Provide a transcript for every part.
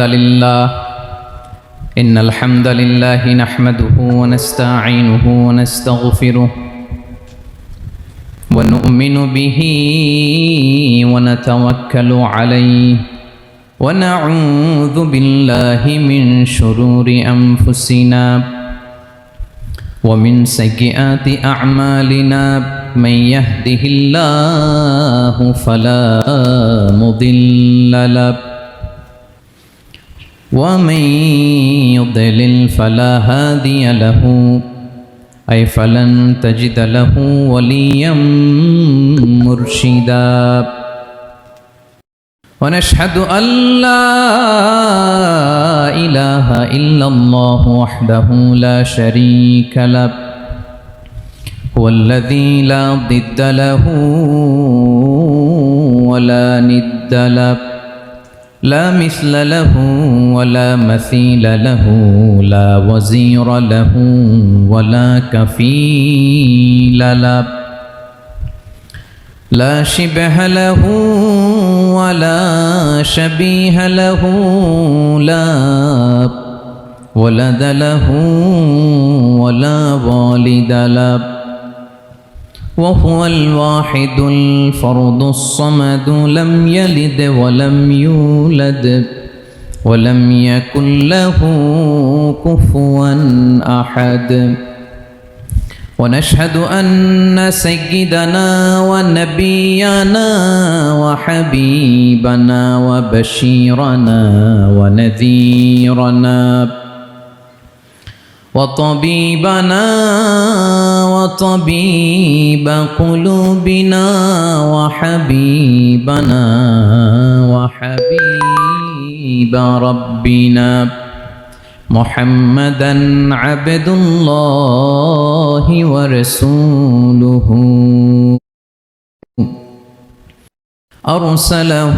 لله إن الحمد لله نحمده ونستعينه ونستغفره ونؤمن به ونتوكل عليه ونعوذ بالله من شرور أنفسنا ومن سيئات أعمالنا من يهده الله فلا مضل له ومن يضلل فلا هادي له أي فلن تجد له وليا مرشدا ونشهد أن لا إله إلا الله وحده لا شريك له هو الذي لا ضد له ولا ند له لا مثل له ولا مثيل له لا وزير له ولا كفيل له لا شبه له ولا شبيه له لا ولد له ولا والد له وهو الواحد الفرد الصمد لم يلد ولم يولد ولم يكن له كفوا أحد ونشهد أن سيدنا ونبينا وحبيبنا وبشيرنا ونذيرنا وطبيبنا وطبيب قلوبنا وحبيبنا وحبيب ربنا محمدا عبد الله ورسوله أرسله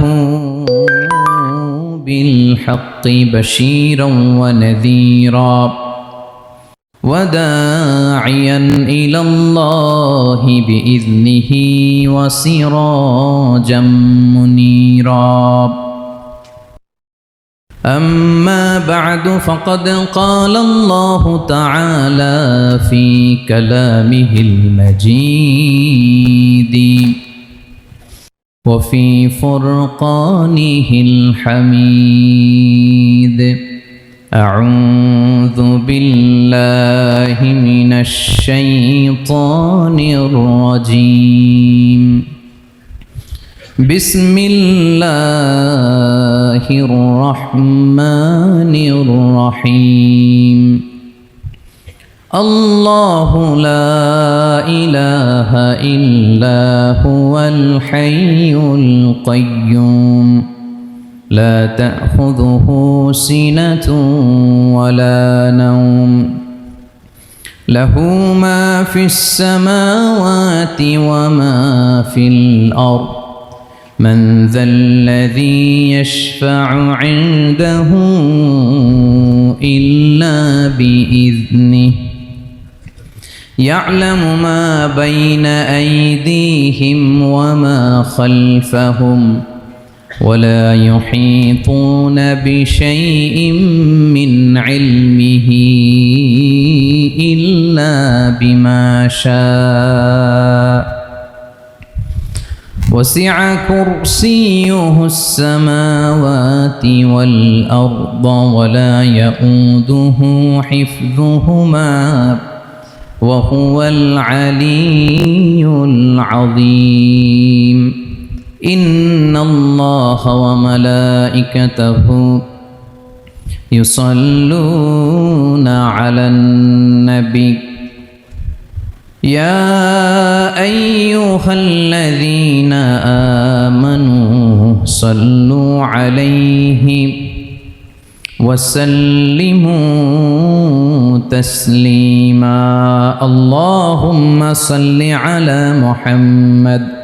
بالحق بشيرا ونذيرا وداعيا إلى الله بإذنه وسراجا منيرا أما بعد فقد قال الله تعالى في كلامه المجيد وفي فرقانه الحميد أعوذ بالله من الشيطان الرجيم بسم الله الرحمن الرحيم الله لا إله إلا هو الحي القيوم لا تأخذه سنة ولا نوم له ما في السماوات وما في الأرض من ذا الذي يشفع عنده إلا بإذنه يعلم ما بين أيديهم وما خلفهم ولا يحيطون بشيء من علمه إلا بما شاء وسع كرسيه السماوات والأرض ولا يؤوده حفظهما وهو العلي العظيم إن الله وملائكته يصلون على النبي يا أيها الذين آمنوا صلوا عليه وسلموا تسليما اللهم صل على محمد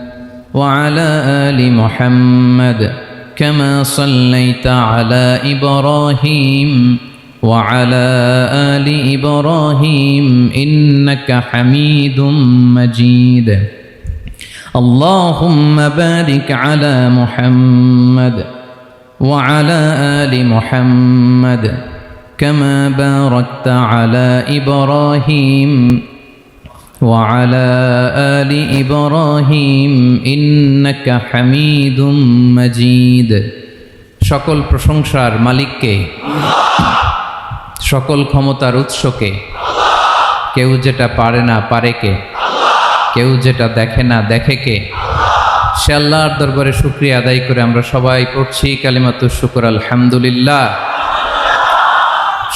وعلى آل محمد كما صليت على إبراهيم وعلى آل إبراهيم إنك حميد مجيد اللهم بارك على محمد وعلى آل محمد كما باركت على إبراهيم وعلى آل إبراهيم إنك حميد مجيد সকল প্রশংসার মালিককে, সকল ক্ষমতার উৎসকে, কেউ যেটা পারে না পারে কে, কেউ যেটা দেখে না দেখে কে, সে আল্লাহর দরবারে শুকরিয়া আদায় করে আমরা সবাই পড়ছি কালিমাতুশ শুকর আলহামদুলিল্লাহ।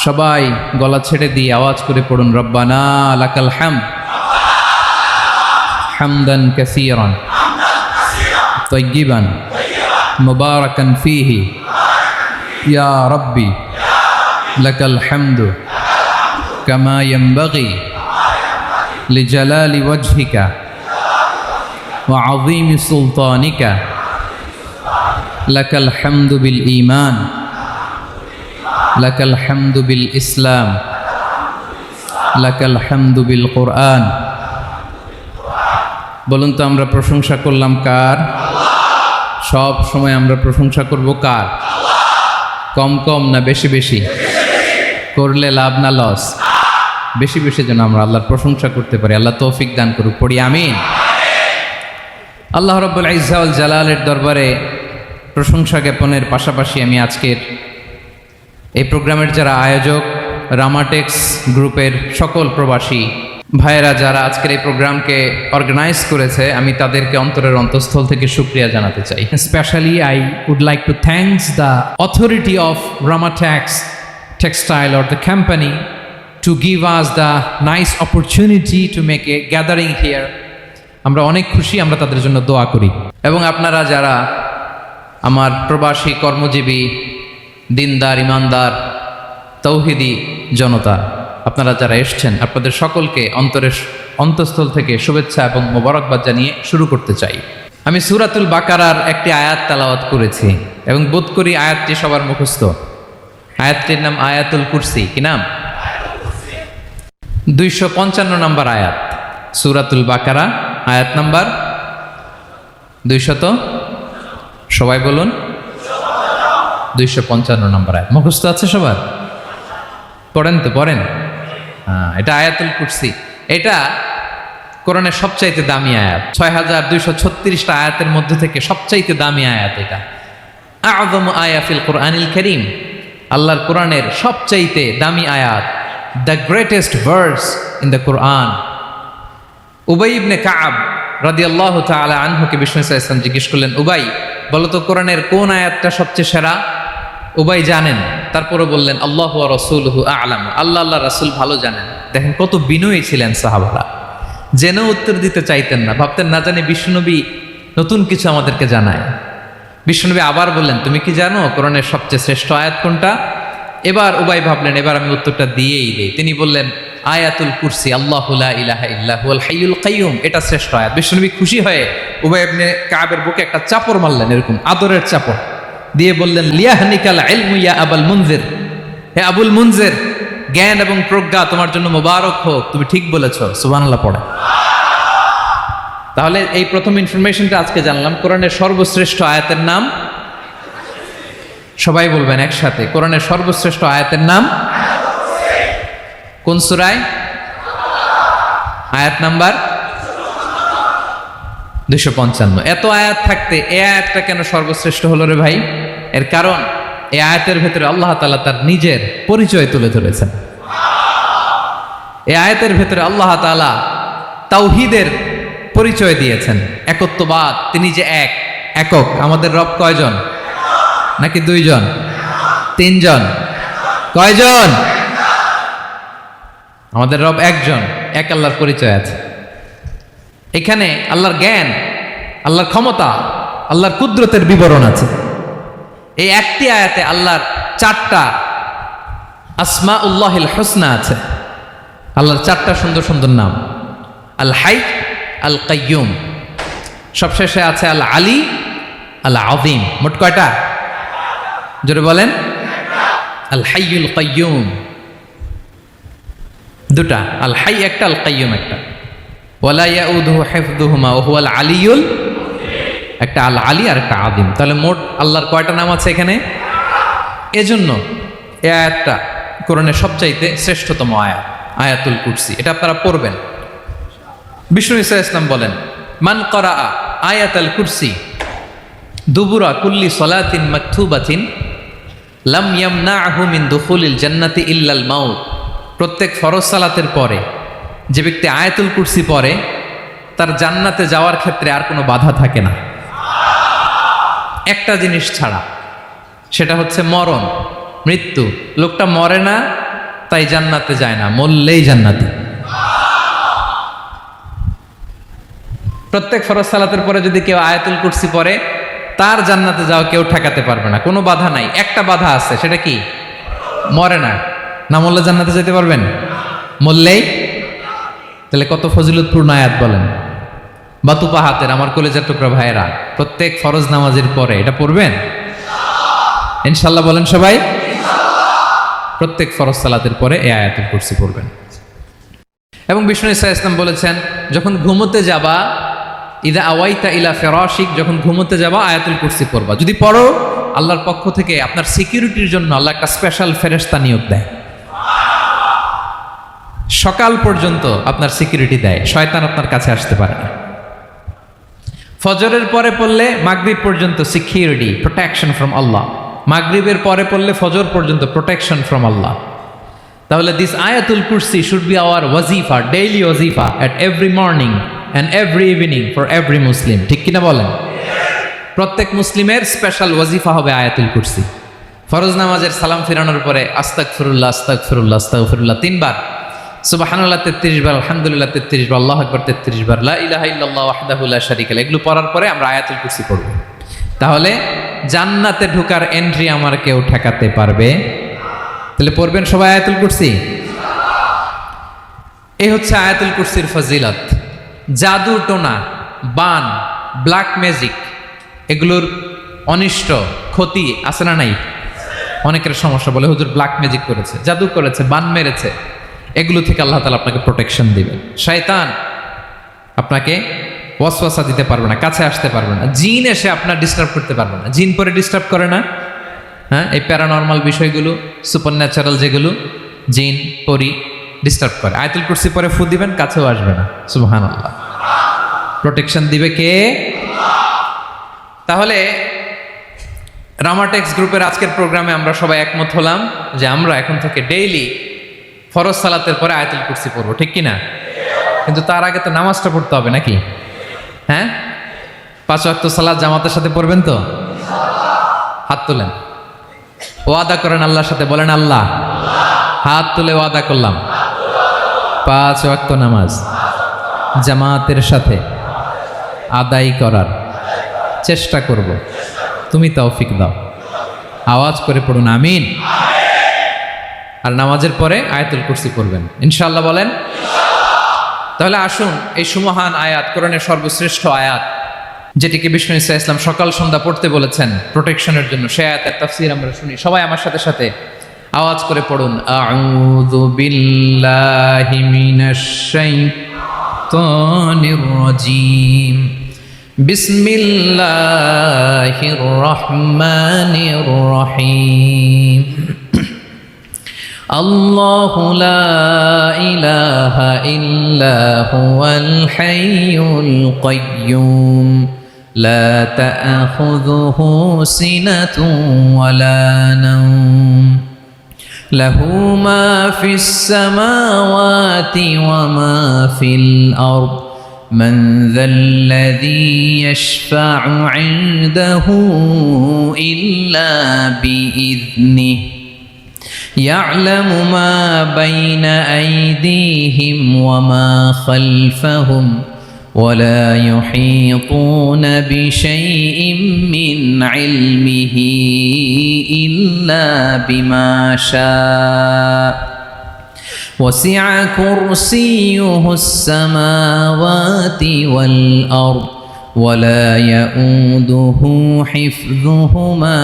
সবাই গলা ছেড়ে দিয়ে আওয়াজ করে পড়ুন, রব্বানা লাকাল হামদ হামদান কাসীরান তাইয়িবান মুবারাকান ফীহি ইয়া রাব্বি লাকাল হামদু কামা ইয়ানবাগি লিজালালি ওয়াজহিকা ওয়া আযীমি সুলতানিকা লাকাল হামদু বিল ঈমান লাকাল হামদু বিল ইসলাম লাকাল হামদু বিল কুরআন। বলুন তো আমরা প্রশংসা করলাম কার? সব সময় আমরা প্রশংসা করব কার? কম কম না বেশি বেশি? করলে লাভ না লস? বেশি বেশি যেন আমরা আল্লাহর প্রশংসা করতে পারি। আল্লাহ তৌফিক দান করুক, পড়ি আমিন। আল্লাহ রাব্বুল ইজ্জা ওয়াল জালালের দরবারে প্রশংসা জ্ঞাপনের পাশাপাশি আমি আজকের এই প্রোগ্রামের যারা আয়োজক, রামাটেক্স গ্রুপের সকল প্রবাসী ভাইয়েরা যারা আজকের এই প্রোগ্রামকে অর্গানাইজ করেছে, আমি তাদেরকে অন্তরের অন্তঃস্থল থেকে শুকরিয়া জানাতে চাই। Especially, I would like to thank the authority of Ramatex Textile or the company to give us the nice opportunity to make a gathering here. আমরা অনেক খুশি, আমরা তাদের জন্য দোয়া করি। এবং আপনারা যারা আমার প্রবাসী কর্মজীবী দিনদার ইমানদার তৌহিদি জনতা, আপনারা যারা এসছেন, আপনাদের সকলকে অন্তরের অন্তঃস্থল থেকে শুভেচ্ছা এবং মোবারকবাদ জানিয়ে শুরু করতে চাই। আমি সূরাতুল বাকারার একটি আয়াত তেলাওয়াত করেছি এবং বোধ করি আয়াতটি সবার মুখস্থ। আয়াতটির নাম আয়াতুল কুরসি। কি নাম? 255 নম্বর আয়াত, সূরাতুল বাকারা, আয়াত নাম্বার 200। সবাই বলুন 255 নম্বর আয়াত। মুখস্থ আছে সবার? পড়েন তো, পড়েন। এটা আয়াতুল কুরসি। এটা কোরআনের সবচাইতে দামি আয়াত। 6236টা আয়াতের মধ্যে থেকে সবচাইতে দামি আয়াত এটা। আযমু আয়া ফিল কুরআনিল কারীম, আল্লাহর কোরআনের সবচাইতে দামি আয়াত, the greatest verse in the Quran. Ubay ibn Kab রাদিয়াল্লাহু তাআলা আনহুকে বিষ্ণু সাল্লাল্লাহু আলাইহি ওয়াসাল্লাম জিজ্ঞেস করলেন, উবাই বলো তো কোরআনের কোন আয়াতটা সবচেয়ে সেরা? উবাই জানেন, তারপরে বললেন আল্লাহু ওয়া রাসূলুহু আ'লাম, আল্লাহ আল্লাহ রাসূল ভালো জানেন। দেখেন কত বিনয়ী ছিলেন সাহাবারা, জেনেও উত্তর দিতে চাইতেন না, ভাবতেন না জানি বিষ্ণুনবী নতুন কিছু আমাদেরকে জানায়। বিষ্ণুনবী আবার বললেন, তুমি কি জানো কোরআনের সবচেয়ে শ্রেষ্ঠ আয়াত কোনটা? এবার উবাই ভাবলেন এবার আমি উত্তরটা দিয়েই দেই। তিনি বললেন আয়াতুল কুরসি, আল্লাহু লা ইলাহা ইল্লা হুয়াল হাইয়ুল কাইয়ুম, এটা শ্রেষ্ঠ আয়াত। বিষ্ণুনবী খুশি হয়ে উবাই ইবনে কাবের বুকে একটা চাপড় মারলেন, এরকম আদরের চাপড় দিয়ে বললেন, লিয়াহনিকাল ইলমু ইয়া আবুল মুনজির, হে আবুল মুনজির, জ্ঞান এবং প্রজ্ঞা তোমার জন্য মোবারক হোক, তুমি ঠিক বলেছো। সুবহানাল্লাহ পড়ে। তাহলে এই প্রথম ইনফরমেশনটা আজকে জানলাম, কোরআনের সর্বশ্রেষ্ঠ আয়াতের নাম। সবাই বলবেন একসাথে, কোরআনের সর্বশ্রেষ্ঠ আয়াতের নাম কোন সূরায়? আয়াত নাম্বার 255। এত আয়াত থাকতে এই আয়াতটা কেন সর্বশ্রেষ্ঠ হলো রে ভাই? এর কারণ এই আয়াতের ভেতরে আল্লাহ তাআলা তার নিজের পরিচয় তুলে ধরেছেন। এই আয়াতের ভেতরে আল্লাহ তাআলা তাওহীদের পরিচয় দিয়েছেন, একত্ববাদ, তিনি যে একক। আমাদের রব কয়জন? নাকি দুইজন? তিনজন? কয়জন? আমাদের রব একজন, এক আল্লাহর পরিচয় আছে। এখানে আল্লাহর জ্ঞান, আল্লাহর ক্ষমতা, আল্লাহর কুদরতের বিবরণ আছে। এই একটি আয়াতে আল্লাহর 4টা আসমাউল্লাহিল হুসনা আছে। আল্লাহর 4টা সুন্দর সুন্দর নাম, আল হাই, আল কাইয়ুম, সবশেষে আছে আল আলী, আল আযীম। মোট কয়টা? জোরে বলেন। আল হাইয়ুল কাইয়ুম দুটা, আল হাই একটা, আল কাইয়ুম একটা। ওয়ালা ইয়াউদুহু হিফযুহুমা ওয়া হুয়াল আলিয়ুল, একটা আল আলী আর একটা আদিম। তাহলে মোট আল্লাহর কয়টা নাম আছে এখানে? এজন্য এই আয়াতটা কোরআনের সবচাইতে শ্রেষ্ঠতম আয়াত, আয়াতুল কুরসি। এটা আপনারা পড়বেন। বিষ্ণু ইসা ইসলাম বলেন, মান করা আয়াতুল কুরসি দুবুরা কুল্লি সলাতিন মাকতুবাতিন লাম ইয়ামনাহু মিন দুখুলিল জান্নাতি ইল্লাল মাউত। প্রত্যেক ফরজ সালাতের পরে যে ব্যক্তি আয়াতুল কুরসি পড়ে তার জান্নাতে যাওয়ার ক্ষেত্রে আর কোনো বাধা থাকে না, একটা জিনিস ছাড়া, সেটা হচ্ছে মরণ, মৃত্যু। লোকটা মরে না তাই জান্নাতে যায় না, মরলেই জান্নাতি। প্রত্যেক ফরজ সালাতের পরে যদি কেউ আয়াতুল কুরসি পড়ে তার জান্নাতে যাওয়া কেউ ঠেকাতে পারবে না, কোনো বাধা নাই। একটা বাধা আছে, সেটা কি? মরে না। না মরলে জান্নাতে যেতে পারবেন? মরলেই। তাহলে কত ফজিলতপূর্ণ আয়াত বলেন। বাতুপা হাতের আমার কলেজের টুকরা ভাইয়েরা, প্রত্যেক ফরজ নামাজের পরে এটা পড়বেন ইনশাল্লাহ। বলেন সবাই, প্রত্যেক ফরজ সালাতের পরে এই আয়াতুল কুরসি পড়বেন। এবং বিষ্ণু ইসা ইসলাম বলেছেন, যখন ঘুমোতে যাবা, ইদা আওয়াইতা ইলা ফিরাশিক, যখন ঘুমোতে যাবা আয়াতুল কুরসি পড়বা। যদি পড়ো, আল্লাহর পক্ষ থেকে আপনার সিকিউরিটির জন্য আল্লাহ একটা স্পেশাল ফেরেশতা নিয়োগ দেয়। সকাল পর্যন্ত আপনার সিকিউরিটি দেয়, শয়তান আপনার কাছে আসতে পারে না। ফজরের পরে পড়লে মাগরিব পর্যন্ত সিকিউরিটি, প্রোটেকশন ফ্রম আল্লাহ। মাগরিবের পরে পড়লে ফজর পর্যন্ত প্রোটেকশন ফ্রম আল্লাহ। তাহলে দিস আয়াতুল কুরসি শুড বি আওয়ার ওয়াজিফা, ডেইলি ওয়াজিফা at every morning and every evening for every Muslim. ঠিক কিনা বলেন? প্রত্যেক মুসলিমের স্পেশাল ওয়াজিফা হবে আয়াতুল কুরসি। ফরজ নামাজের সালাম ফিরানোর পরে আস্তাগফিরুল্লাহ আস্তাগফিরুল্লাহ আস্তাগফিরুল্লাহ 3 বার, সুবহানাল্লাহ 33 বার, আলহামদুলিল্লাহ 33 বার, আল্লাহু আকবার 33 বার, লা ইলাহা ইল্লাল্লাহু ওয়াহদাহু লা শারীকা লাহু। এগুলো পড়ার পরে আমরা আয়াতুল কুরসি পড়ব। তাহলে জান্নাতে ঢোকার এন্ট্রি আমার কেউ ঠেকাতে পারবে। তাহলে পড়বেন সবাই আয়াতুল কুরসি। এই হচ্ছে আয়াতুল কুরসির ফজিলত। জাদু টোনা, বান, ব্ল্যাক ম্যাজিক, এগুলোর অনিষ্ট ক্ষতি আছে না নাই? অনেকের সমস্যা, বলে হুজুর ব্ল্যাক ম্যাজিক করেছে, জাদু করেছে, বান মেরেছে। এগুলো থেকে আল্লাহ তাআলা আপনাকে প্রোটেকশন দিবেন। শয়তান আপনাকে ওয়াসওয়াসা দিতে পারবে না, কাছে আসতে পারবে না। জিন এসে আপনার ডিস্টার্ব করতে পারবে না। জিন পরে ডিস্টার্ব করে না? হ্যাঁ, এই প্যারানর্মাল বিষয়গুলো, সুপার ন্যাচারাল যেগুলো, জিন পরি ডিস্টার্ব করে। আয়াতুল কুরসি পরে ফু দিবেন, কাছেও আসবে না। সুবহানাল্লাহ। প্রোটেকশন দিবে কে? তাহলে রামাটেক্স গ্রুপের আজকের প্রোগ্রামে আমরা সবাই একমত হলাম যে আমরা এখন থেকে ডেইলি ফরজ সালাতের পরে আয়াতুল কুরসি পড়বো, ঠিক কিনা? কিন্তু তার আগে তো নামাজটা পড়তে হবে নাকি? হ্যাঁ, 5 ওয়াক্ত সালাত জামাতের সাথে পড়বেন তো? হাত তোলেন, ওয়াদা করেন আল্লাহর সাথে, বলেন আল্লাহ, হাত তুলে ওয়াদা করলাম 5 ওয়াক্ত নামাজ জামাতের সাথে আদায় করার চেষ্টা করব, তুমি তৌফিক দাও। আওয়াজ করে পড়ুন আমিন। আর নামাজের পরে আয়াতুল কুরসি পড়বেন ইনশাআল্লাহ, বলেন। তাহলে আসুন এই সুমহান আয়াত, কোরআনের সর্বশ্রেষ্ঠ আয়াত, যেটিকে বিষ্ণু ইসা ইসলাম সকাল সন্ধ্যা পড়তে বলেছেন প্রোটেকশনের জন্য, সে আয়াতের তাফসীর আমরা শুনি। সবাই আমার সাথে সাথে আওয়াজ করে পড়ুন, আউযু বিল্লাহি মিনাশ শাইতানির রাজীম, বিসমিল্লাহির রহমানির রহিম। আল্লাহু লা ইলাহা ইল্লা হুয়াল হাইয়ুল কাইয়্যুম লা তা'খুযুহু সিনাতুন ওয়ালা নাওম লাহু মা ফিস সামাওয়াতি ওয়া মা ফিল আরদ মান যাল্লাযী ইয়াশফা'ু 'ইনদাহু ইল্লা বিইذনিহি يعلم ما بين أيديهم وما خلفهم ولا يحيطون بشيء من علمه إلا بما شاء وسع كرسيه السماوات والأرض ولا يؤوده حفظهما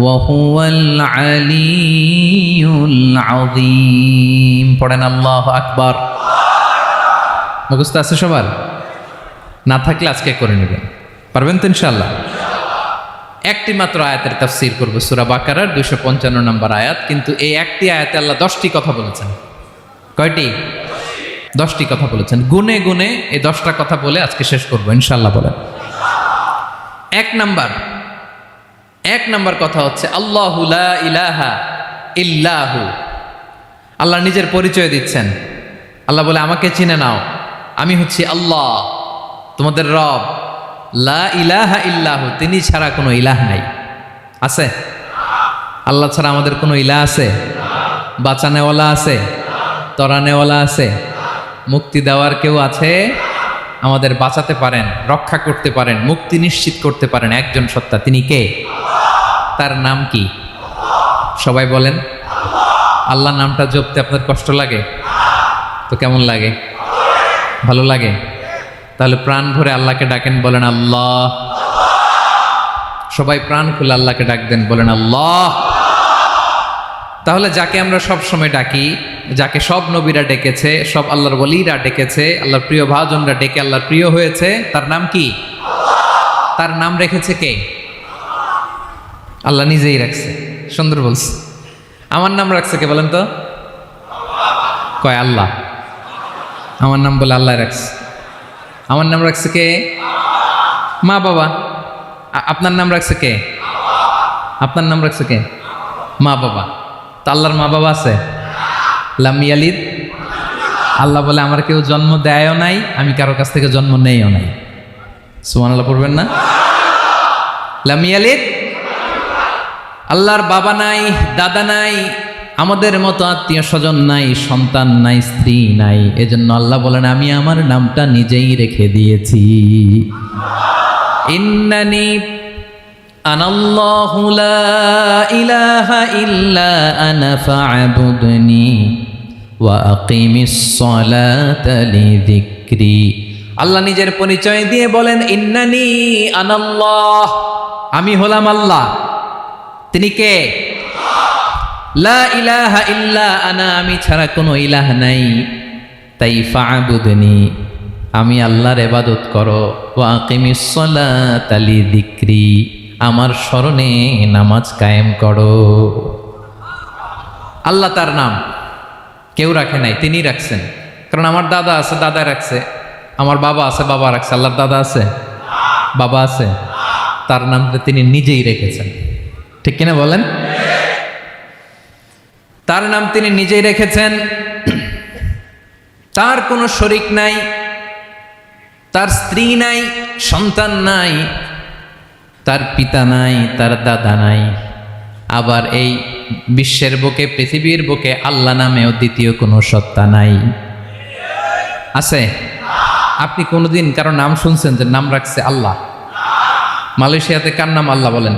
وهو العلي العظيم। পড়েন আল্লাহু আকবার। মুখস্থ আছে সবার? না থাকলে আজকে করে নেবেন। পারবেন তো ইনশাআল্লাহ? একটি মাত্র আয়াতের তাফসীর করব, সূরা বাকারার 255 নম্বর আয়াত। কিন্তু এই একটি আয়াতে আল্লাহ 10টি কথা বলেছেন। কয়টি? 10টি কথা বলেছেন। গুনে গুনে এই 10টা কথা বলে আজকে শেষ করব ইনশাআল্লাহ। বলেন। এক নাম্বার কথা হচ্ছে আল্লাহু লা ইলাহা ইল্লাহু। আল্লাহ নিজের পরিচয় দিচ্ছেন। আল্লাহ বলে আমাকে চিনে নাও, আমি হচ্ছি আল্লাহ তোমাদের রব। লা ইলাহা ইল্লাহু, তিনি ছাড়া কোনো ইলাহ নাই। আছে? আল্লাহ ছাড়া আমাদের কোনো ইলাহ আছে? বাঁচানেওয়ালা আছে? তরানেওয়ালা আছে? মুক্তি দেওয়ার কেউ আছে? আমাদের বাঁচাতে পারেন, রক্ষা করতে পারেন, মুক্তি নিশ্চিত করতে পারেন একজন সত্তা। তিনি কে? তার নাম কি? সবাই বলেন। আল্লাহ নামটা জপতে আপনার কষ্ট লাগে? তো কেমন লাগে? ভালো লাগে? তাহলে প্রাণ ভরে আল্লাহকে ডাকেন, বলেন আল্লাহ। সবাই প্রাণ খুলে আল্লাহকে ডাক দেন, বলেন আল্লাহ। তাহলে যাকে আমরা সব সময় ডাকি, যাকে সব নবীরা ডেকেছে, সব আল্লাহর ওলিরা ডেকেছে, আল্লাহর প্রিয় ভাজনরা ডেকে আল্লাহর প্রিয় হয়েছে, তার নাম কি? তার নাম রেখেছে কে? আল্লাহ নিজেই রাখছে। সুন্দর বলছে। আমার নাম রাখছে কে বলেন তো? কয় আল্লাহ। আমার নাম বলে আল্লাহ রাখছে। আমার নাম রাখছে কে? মা বাবা। আপনার নাম রাখছে কে? আপনার নাম রাখছে কে? মা বাবা। তা আল্লাহর মা বাবা আছে? লাম ইয়ালিদ। আল্লাহ বলে আমার কেউ জন্ম দেয়ও নাই, আমি কারো কাছ থেকে জন্ম নেইও নাই। সুবহানাল্লাহ পড়বেন না? লাম ইয়ালিদ। আল্লাহর বাবা নাই, দাদা নাই, আমাদের মতো আত্মীয় স্বজন নাই, সন্তান নাই, স্ত্রী নাই। এজন্য আল্লাহ বলেন আমি আমার নামটা নিজেই রেখে দিয়েছি। ইন্নানি আনাল্লাহু লা ইলাহা ইল্লা আনা ফা'বুদনি ওয়া আকিমিস সালাতা লিযিকরি। আল্লাহ নিজের পরিচয় দিয়ে বলেন ইন্নানি আনাল্লাহ, আমি হলাম আল্লাহ। তিনি কে? লা ইলাহা ইল্লা আনা, আমি ছাড়া কোনো ইলাহ নাই। তাই ফা'বুদনি, আমি আল্লাহর ইবাদত করো। ওয়া আকিমিস সালাতা লিযিকরি, আমার স্মরণে নামাজ কায়েম করো। আল্লাহ তার নাম কেউ রাখে নাই, তিনি রাখছেন। কারণ আমার দাদা আছে, দাদা রাখছে। আমার বাবা আছে, বাবা রাখছে। আল্লাহর দাদা আছে? বাবা আছে? তার নামটা তিনি নিজেই রেখেছেন। ঠিক কিনা বলেন? তার নাম তিনি নিজেই রেখেছেন। তার কোনো শরীক নাই, তার স্ত্রী নাই, সন্তান নাই, তার পিতা নাই, তার দাদা নাই। আবার এই বিশ্বের বুকে, পৃথিবীর বুকে আল্লাহ নামেও দ্বিতীয় কোনো সত্তা নাই। আছে? আপনি কোনোদিন কারো নাম শুনছেন যে নাম রাখছে আল্লাহ? মালয়েশিয়াতে কার নাম আল্লাহ বলেন?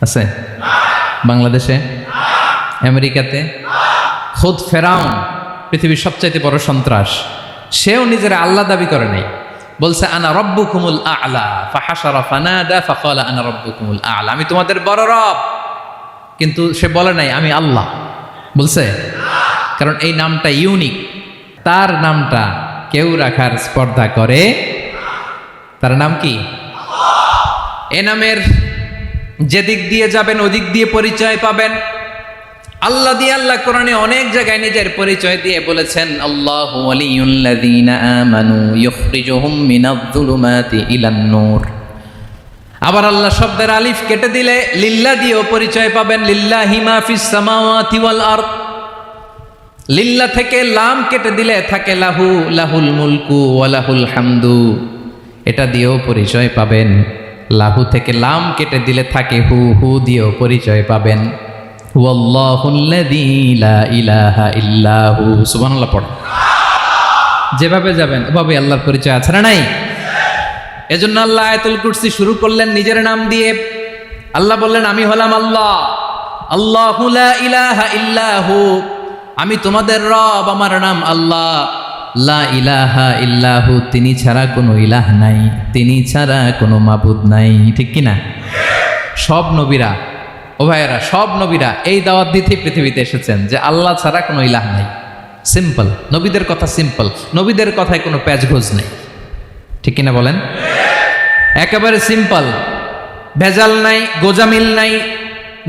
আছে? বাংলাদেশে? আমেরিকাতে? খোদ ফেরাউন, পৃথিবীর সবচাইতে বড় সন্ত্রাস, সেও নিজের আল্লাহ দাবি করে নাই। বলছে আনা রব্বুকুমুল আ'লা, ফাহাশারা ফানাদা ফাকালা আনা রব্বুকুমুল আ'লা, আমি তোমাদের বড় রব। কিন্তু সে বলে নাই আমি আল্লাহ। বলছে? কারণ এই নামটা ইউনিক। তার নামটা কেউ রাখার স্পর্ধা করে। তার নাম কি? এ নামের যেদিক দিয়ে যাবেন ওদিক দিয়ে পরিচয় পাবেন। আল্লাহ দিয়ে আল্লাহ কোরআনে অনেক জায়গায় নিজের পরিচয় দিয়ে বলেছেন আল্লাহু ওয়ালিয়ুল্লাযীনা আমানু ইখরিজুহুম মিনায-যুলুমাতি ইলান-নূর। আবার আল্লাহ শব্দের আলিফ কেটে দিলে লিল্লাহ দিয়েও পরিচয় পাবেন। লিল্লাহি মা ফিস সামাওয়াতি ওয়াল আরদ। লিল্লাহ থেকে লাম কেটে দিলে থাকে লাহু, লাহুল মুলকু ওয়া লাহুল হামদু, এটা দিয়েও পরিচয় পাবেন। লাহু থেকে লাম কেটে দিলে থাকে হু, হু দিয়েও পরিচয় পাবেন। ওয়াল্লাহুল্লাযী লা ইলাহা ইল্লাহু। সুবহানাল্লাহ পড়ো। যেভাবে যাবেন এভাবে আল্লাহর পরিচয় আছে না নাই? এজন্য আল্লাহ আয়াতুল কুরসি শুরু করলেন নিজের নাম দিয়ে। আল্লাহ বললেন আমি হলাম আল্লাহ। আল্লাহু লা ইলাহা ইল্লাহু, আমি তোমাদের রব, আমার নাম আল্লাহ। লা ইলাহা ইল্লাহু, তিনি ছাড়া কোনো ইলাহ নাই, তিনি ছাড়া কোনো মাবুদ নাই। ঠিক কিনা? সব নবীরা, ও ভাইয়েরা, সব নবীরা এই দাওয়াত দিতে পৃথিবীতে এসেছেন যে আল্লাহ ছাড়া কোনো ইলাহ নাই। সিম্পল। নবীদের কথা সিম্পল, নবীদের কথায় কোনো প্যাচগোজ নেই। ঠিক কিনা বলেন? একেবারে সিম্পল, ভেজাল নাই, গোজামিল নাই,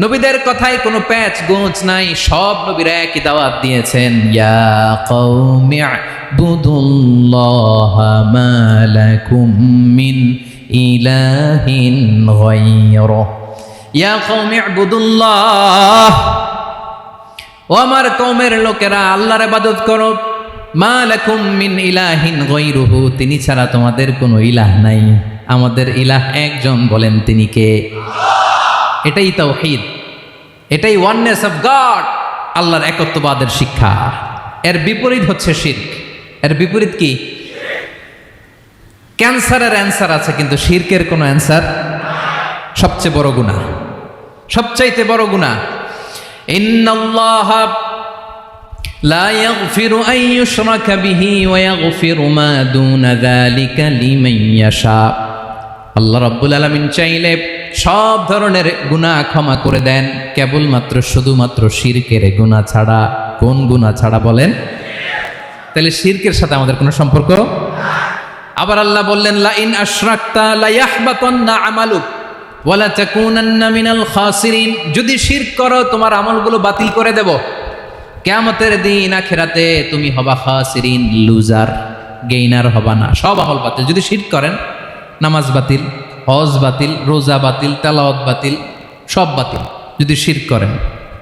নবীদের কথায় কোনো প্যাচ গোঁচ নাই। সব নবীরা একই দাওয়াত দিয়েছেন, ইয়া কওমি ইবুদুল্লাহা মা লাকুম মিন ইলাহিন গায়রুহ। ইয়া কওমি ইবুদুল্লাহ, ও আমার কওমের লোকেরা আল্লাহর ইবাদত করো। মা লাকুম মিন ইলাহিন গায়রুহু, তিনি ছাড়া তোমাদের কোনো ইলাহ নাই। আমাদের ইলাহ একজন, বলেন তিনি কে? এটাই তাওহীদ, এটাই ওয়াননেস অফ গড, আল্লাহর একত্ববাদের শিক্ষা। এর বিপরীত হচ্ছে শিরক। এর বিপরীত কি? ক্যান্সারের অ্যান্সার আছে, কিন্তু শিরকের কোনো অ্যান্সার। সবচেয়ে বড় গুনাহ, সবচাইতে বড় গুনাহ। ইন্নাল্লাহা লা ইয়াগফিরু আন ইউশরাকা বিহি ওয়া ইয়াগফিরু মা দুনা যালিকা লিমান ইয়াশা। আল্লাহ রাব্বুল আলামিন চাইলে সব ধরনের গুনাহ ক্ষমা করে দেন, কেবলমাত্র শুধুমাত্র শিরকের গুনাহ ছাড়া। কোন গুনাহ ছাড়া বলেন? তাহলে শিরকের সাথে আমাদের কোনো সম্পর্ক। আবার আল্লাহ বললেন, লা ইন আশরাকতা লা ইয়াহবাতান্না আমালুক ওয়া লা তাকুনান্না মিনাল খাসিরিন। যদি শিরক করো তোমার আমলগুলো বাতিল করে দেব, কিয়ামতের দিন আখিরাতে তুমি হবা খাসিরিন, লুজার, গেইনার হবা না। সব আমল বাতিল যদি শিরক করেন। নামাজ বাতিল, হজ বাতিল, রোজা বাতিল, তেলাওয়াত বাতিল, সব বাতিল যদি শিরক করেন।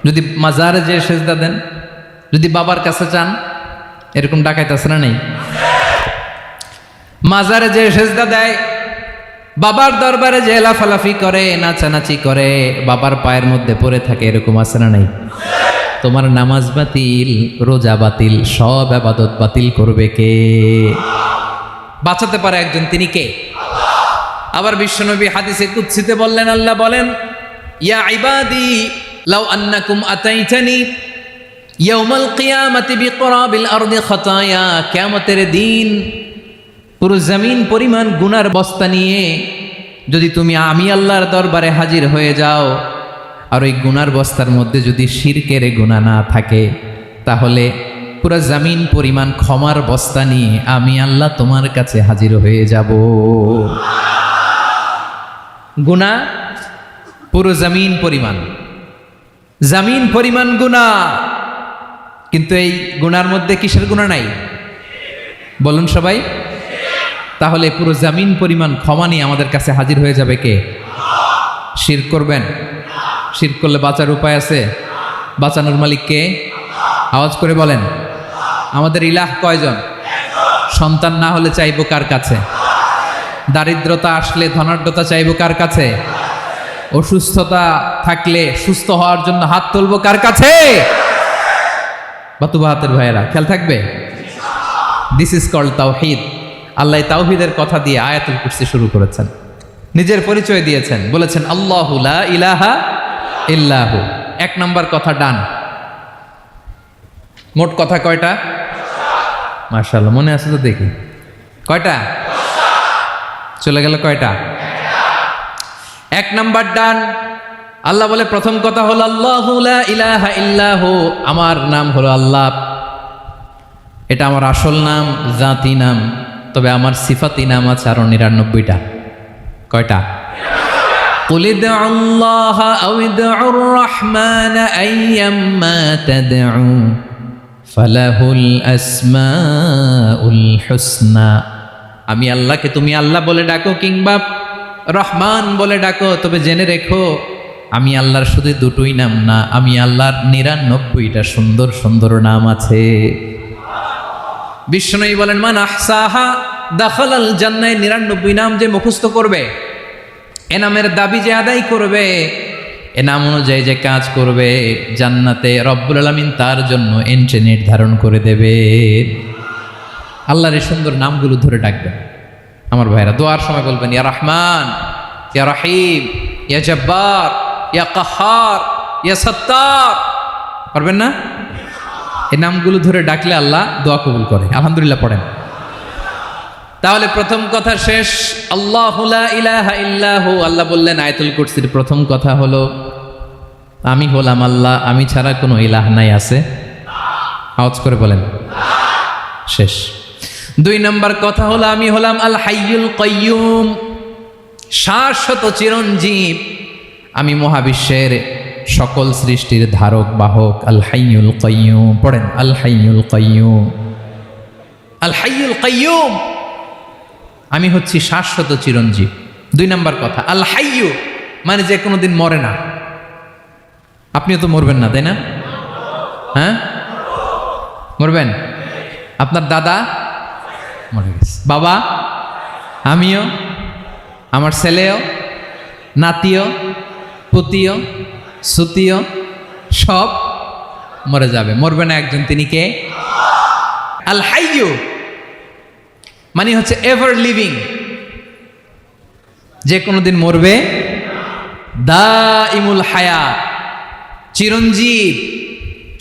যদি মাজারে যে সেজদা দেন, যদি বাবার কাছে চান, এরকম ডাকাইতে আছে না নেই? মাজারে যে সেজদা দেয়, বাবার দরবারে যে লাফালাফি করে, নাচানাচি করে, বাবার পায়ের মধ্যে পড়ে থাকে, এরকম আছে না নাই? তোমার নামাজ বাতিল, রোজা বাতিল, সব ইবাদত বাতিল করবে কে? বাঁচাতে পারে একজন, তিনি কে? আবার বিশ্বনবী হাদিসে কুদসিতে বললেন, আল্লাহ বলেন, ইয়া ইবাদি লাউ আন্নাকুম আতাইতানি ইয়াউমাল কিয়ামাতি বিকরাবিল আরদি খাতায়া। কিয়ামতের দিন পুরো জমিন পরিমাণ গুনার বস্তা নিয়ে যদি তুমি আমি আল্লাহর দরবারে হাজির হয়ে যাও, আর ওই গুনার বস্তার মধ্যে যদি শিরকের গুনাহ না থাকে, তাহলে পুরো জমিন পরিমাণ ক্ষমার বস্তা নিয়ে আমি আল্লাহ তোমার কাছে হাজির হয়ে যাব। গুনাহ পুরো জমিন পরিমাণ, জমিন পরিমাণ গুনাহ। কিন্তু এই গুনার মধ্যে কিসের গুনাহ নাই? বলুন সবাই। তাহলে পুরো জমিন পরিমাণ ক্ষমা নিয়ে আমাদের কাছে হাজির হয়ে যাবে কে? শিরক করবেন? শিরক করলে বাঁচার উপায় আছে? বাঁচানোর মালিক কে? আওয়াজ করে বলেন। আমাদের ইলাহ কয়জন? সন্তান না হলে চাইবো কার কাছে? দারিদ্রতা আসলে ধনাঢ্যতা চাইবো কার কাছে? অসুস্থতা থাকলে সুস্থ হওয়ার জন্য হাত তুলবো কার কাছে? বাতুবা হাতের ভাইয়েরা, খেয়াল থাকবে। দিস ইজ কল্ড তাওহীদ। আল্লাহ তাওহীদের কথা দিয়ে আয়াতুল কুরসি শুরু করেছেন, নিজের পরিচয় দিয়েছেন, বলেছেন আল্লাহু লা ইলাহা ইল্লাহু। এক নম্বর কথা ডান। মোট কথা কয়টা? মাশাআল্লাহ, মনে আছে তো দেখি। কয়টা? চলে গেল কয়টা? এক নাম্বার ডান। আল্লাহ বলে প্রথম কথা হলো আল্লাহু লা ইলাহা ইল্লাহু, আমার নাম হলো আল্লাহ। এটা আমার আসল নাম, জাতি নাম। তবে আমার সিফাতি নাম আছে আরো 99টা। কয়টা? কুল ইদউল্লাহা আও ইদউর রাহমান আইয়াম্মা তাদউ ফালাহুল আসমাউল হুসনা। আমি আল্লাহকে তুমি আল্লাহ বলে ডাকো কিংবা রহমান বলে ডাকো, তবে জেনে রেখো আমি আল্লাহর শুধু দুটোই নাম না, আমি আল্লাহর 99টা সুন্দর সুন্দর নাম আছে। বিষ্ণু বলেন, মান আহসাহা দাখালাল জান্নাহ। 99 নাম যে মুখস্থ করবে, এ নামের দাবি যে আদায় করবে, এ নাম অনুযায়ী যে কাজ করবে, জান্নাতে রব্বুল আলামিন তার জন্য এন্ট্রি নির্ধারণ করে দেবে। আল্লাহর এই সুন্দর নামগুলো ধরে ডাকবেন। আমার ভাইরা দোয়ার সময় বলবেন, ইয়া রহমান, ইয়া রহিম, ইয়া জব্বার, ইয়া কাহার, ইয়া সত্তার। পারবেন না? এই নামগুলো ধরে ডাকলে আল্লাহ দোয়া কবুল করে। আলহামদুলিল্লাহ পড়েন। তাহলে প্রথম কথা শেষ। আল্লাহু লা ইলাহা ইল্লাহু। আল্লাহ বললেন আয়াতুল কুরসির প্রথম কথা হলো আমি হলাম আল্লাহ, আমি ছাড়া কোনো ইলাহ নাই। আছে? আওয়াজ করে বলেন। শেষ। 2 নম্বর কথা হলো আমি হলাম আল হাইয়ুল কাইয়ুম। শাশ্বত চিরঞ্জীব, আমি মহাবিশ্বের সকল সৃষ্টির ধারক বাহক। আল হাইয়ুল কাইয়ুম, পড়েন আল হাইয়ুল কাইয়ুম, আল হাইয়ুল কাইয়ুম, আমি হচ্ছি শাশ্বত চিরঞ্জীব। 2 নম্বর কথা, আল হাইয়ু মানে যে কোনোদিন মরে না। আপনিও তো মরবেন না, তাই না? হ্যাঁ, মরবেন। আপনার দাদা মরে গেছে, বাবা, আমিও, আমার ছেলেও, নাতিও, পুতিও, সুতিও সব মরে যাবে। মরবে না একজন, তিনি কে? আল হাইয়ু মানে হচ্ছে এভার লিভিং, যে কোনোদিন মরবে। দাইমুল হায়াত, চিরঞ্জীব,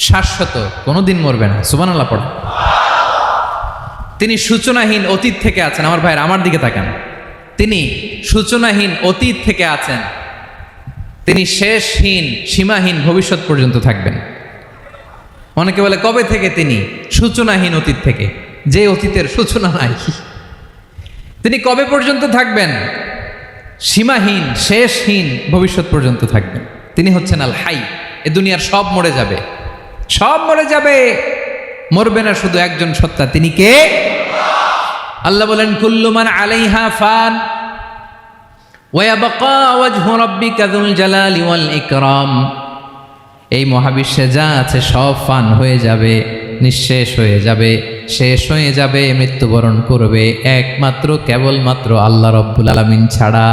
শাশ্বত, কোনোদিন মরবে না। সুবহানাল্লাহ পড়ে। তিনি সূচনাহীন অতীত থেকে আছেন। আমার ভাইয়ের আমার দিকে তাকান, তিনি সূচনাহীন অতীত থেকে আছেন, তিনি শেষহীন সীমাহীন ভবিষ্যৎ পর্যন্ত থাকবেন। অনেকে বলে কবে থেকে? তিনি সূচনাহীন অতীত থেকে, যে অতীতের সূচনা নাই। তিনি কবে পর্যন্ত থাকবেন? সীমাহীন শেষহীন ভবিষ্যৎ পর্যন্ত থাকবেন। তিনি হচ্ছেন আল হাই। এ দুনিয়ার সব মরে যাবে, সব মরে যাবে, মরবে না শুধু একজন সত্তা, তিনি কে? আল্লাহ বলেন কুল্লু মান আলাইহা ফান ওয়া ইয়াবকা ওয়াজহু রাব্বিকা যুল জালালি ওয়াল ইকরাম। এই মহাবিশ্বে যা আছে সব ফান হয়ে যাবে, নিঃশেষ হয়ে যাবে, শেষ হয়ে যাবে, মৃত্যুবরণ করবে, একমাত্র কেবলমাত্র আল্লাহ রব্বুল আলামিন ছাড়া।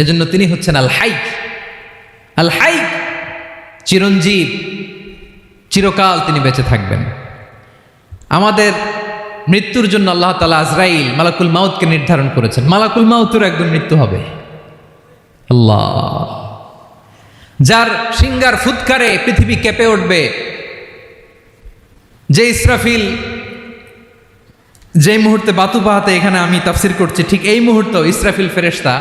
এজন্য তিনি হচ্ছেন আল হাই। আল হাই চিরঞ্জীব, চিরকাল তিনি বেঁচে থাকবেন। আমাদের মৃত্যুর জন্য আল্লাহ তাআলা আজরাইল মালাকুল মাউতকে নির্ধারণ করেছেন। মালাকুল মাউতের একদিন মৃত্যু হবে। আল্লাহ, যার সিঙ্গার ফুৎকারে পৃথিবী কেঁপে উঠবে, যে ইসরাফিল যে মুহূর্তে বাতু পাহাতে এখানে আমি তাফসির করছি, ঠিক এই মুহূর্তে ইসরাফিল ফেরেশতা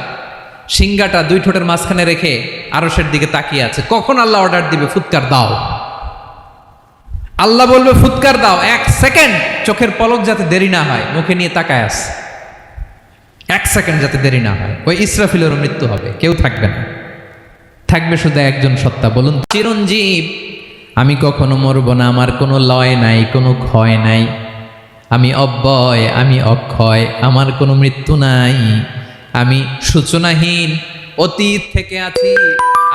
সিঙ্গাটা 2 ঠোঁটের মাঝখানে রেখে আরশের দিকে তাকিয়ে আছে। কখন আল্লাহ অর্ডার দিবে ফুৎকার দাও, আল্লাহ বলবে ফুৎকার দাও, 1 সেকেন্ড চোখের পলক যাতে দেরি না হয়, মুখে নিয়ে তাকায় আছে, 1 সেকেন্ড যাতে দেরি না হয়, ওই ইসরাফিলেরও মৃত্যু হবে, কেউ থাকবে না, থাকবে শুধু একজন সত্তা। বলুন চিরঞ্জীব, আমি কখনো মরব না, আমার কোনো লয় নাই, কোনো ক্ষয় নাই, আমি অব্যয়, আমি অক্ষয়, আমার কোনো মৃত্যু নাই, আমি সূচনাহীন অতীত থেকে আছি,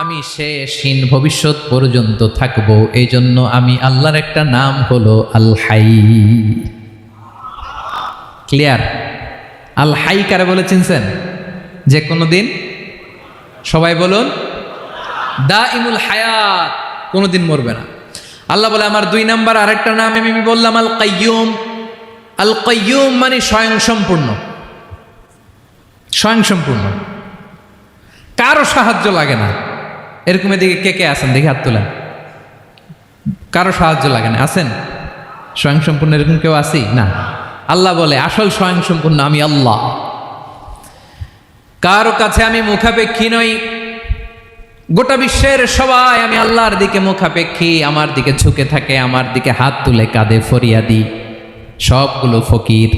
আমি শেষহীন ভবিষ্যৎ পর্যন্ত থাকব। এই জন্য আমি আল্লাহর একটা নাম হলো আল হাই। ক্লিয়ার? আল হাই কারে বলে চিনছেন? যে কোনো দিন, সবাই বলুন, দাইমুল হায়াত, কোনোদিন মরবে না। আল্লাহ বলে আমার 2 নাম্বার আরেকটা নাম আমি বললাম আল কাইয়ুম। আল কাইয়ুম মানে স্বয়ংসম্পূর্ণ, স্বয়ংসম্পূর্ণ, কারো সাহায্য লাগে না। এরকম এদিকে কে কে আছেন দেখি হাত তোলেন। কারো সাহায্য লাগে না, আছেন? স্বয়ংসম্পূর্ণ এরকম কেউ আছি না? আল্লাহ বলে আসল স্বয়ংসম্পূর্ণ আমি আল্লাহ। কারো কাছে আমি মুখাপেক্ষী নই, গোটা বিশ্বের সবাই আমি আল্লাহর দিকে মুখাপেক্ষী, আমার দিকে ঝুঁকে থাকে, আমার দিকে হাত তুলে কাঁদে ফরিয়াদি, সবগুলো ফকির,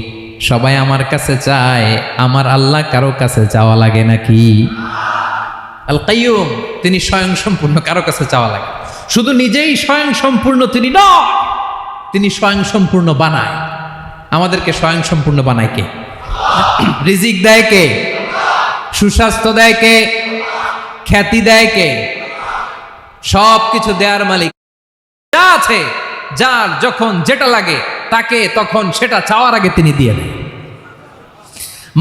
সবাই আমার কাছে চায়। আমার আল্লাহ কারো কাছে চাওয়া লাগে নাকি? আল কাইয়ুম, তিনি স্বয়ংসম্পূর্ণ, কারো কাছে চাওয়া লাগে। শুধু নিজেই স্বয়ংসম্পূর্ণ তিনি নয়, তিনি স্বয়ংসম্পূর্ণ বানায়। আমাদেরকে স্বয়ংসম্পূর্ণ বানায় কে? রিজিক দেয় কে? সুস্বাস্থ্য দেয় কে? খ্যাতি দেয় কে? সব কিছু দেয়ার মালিক। যা আছে, যার যখন যেটা লাগে তাকে তখন সেটা চাওয়ার আগে তিনি দিয়ে দেন।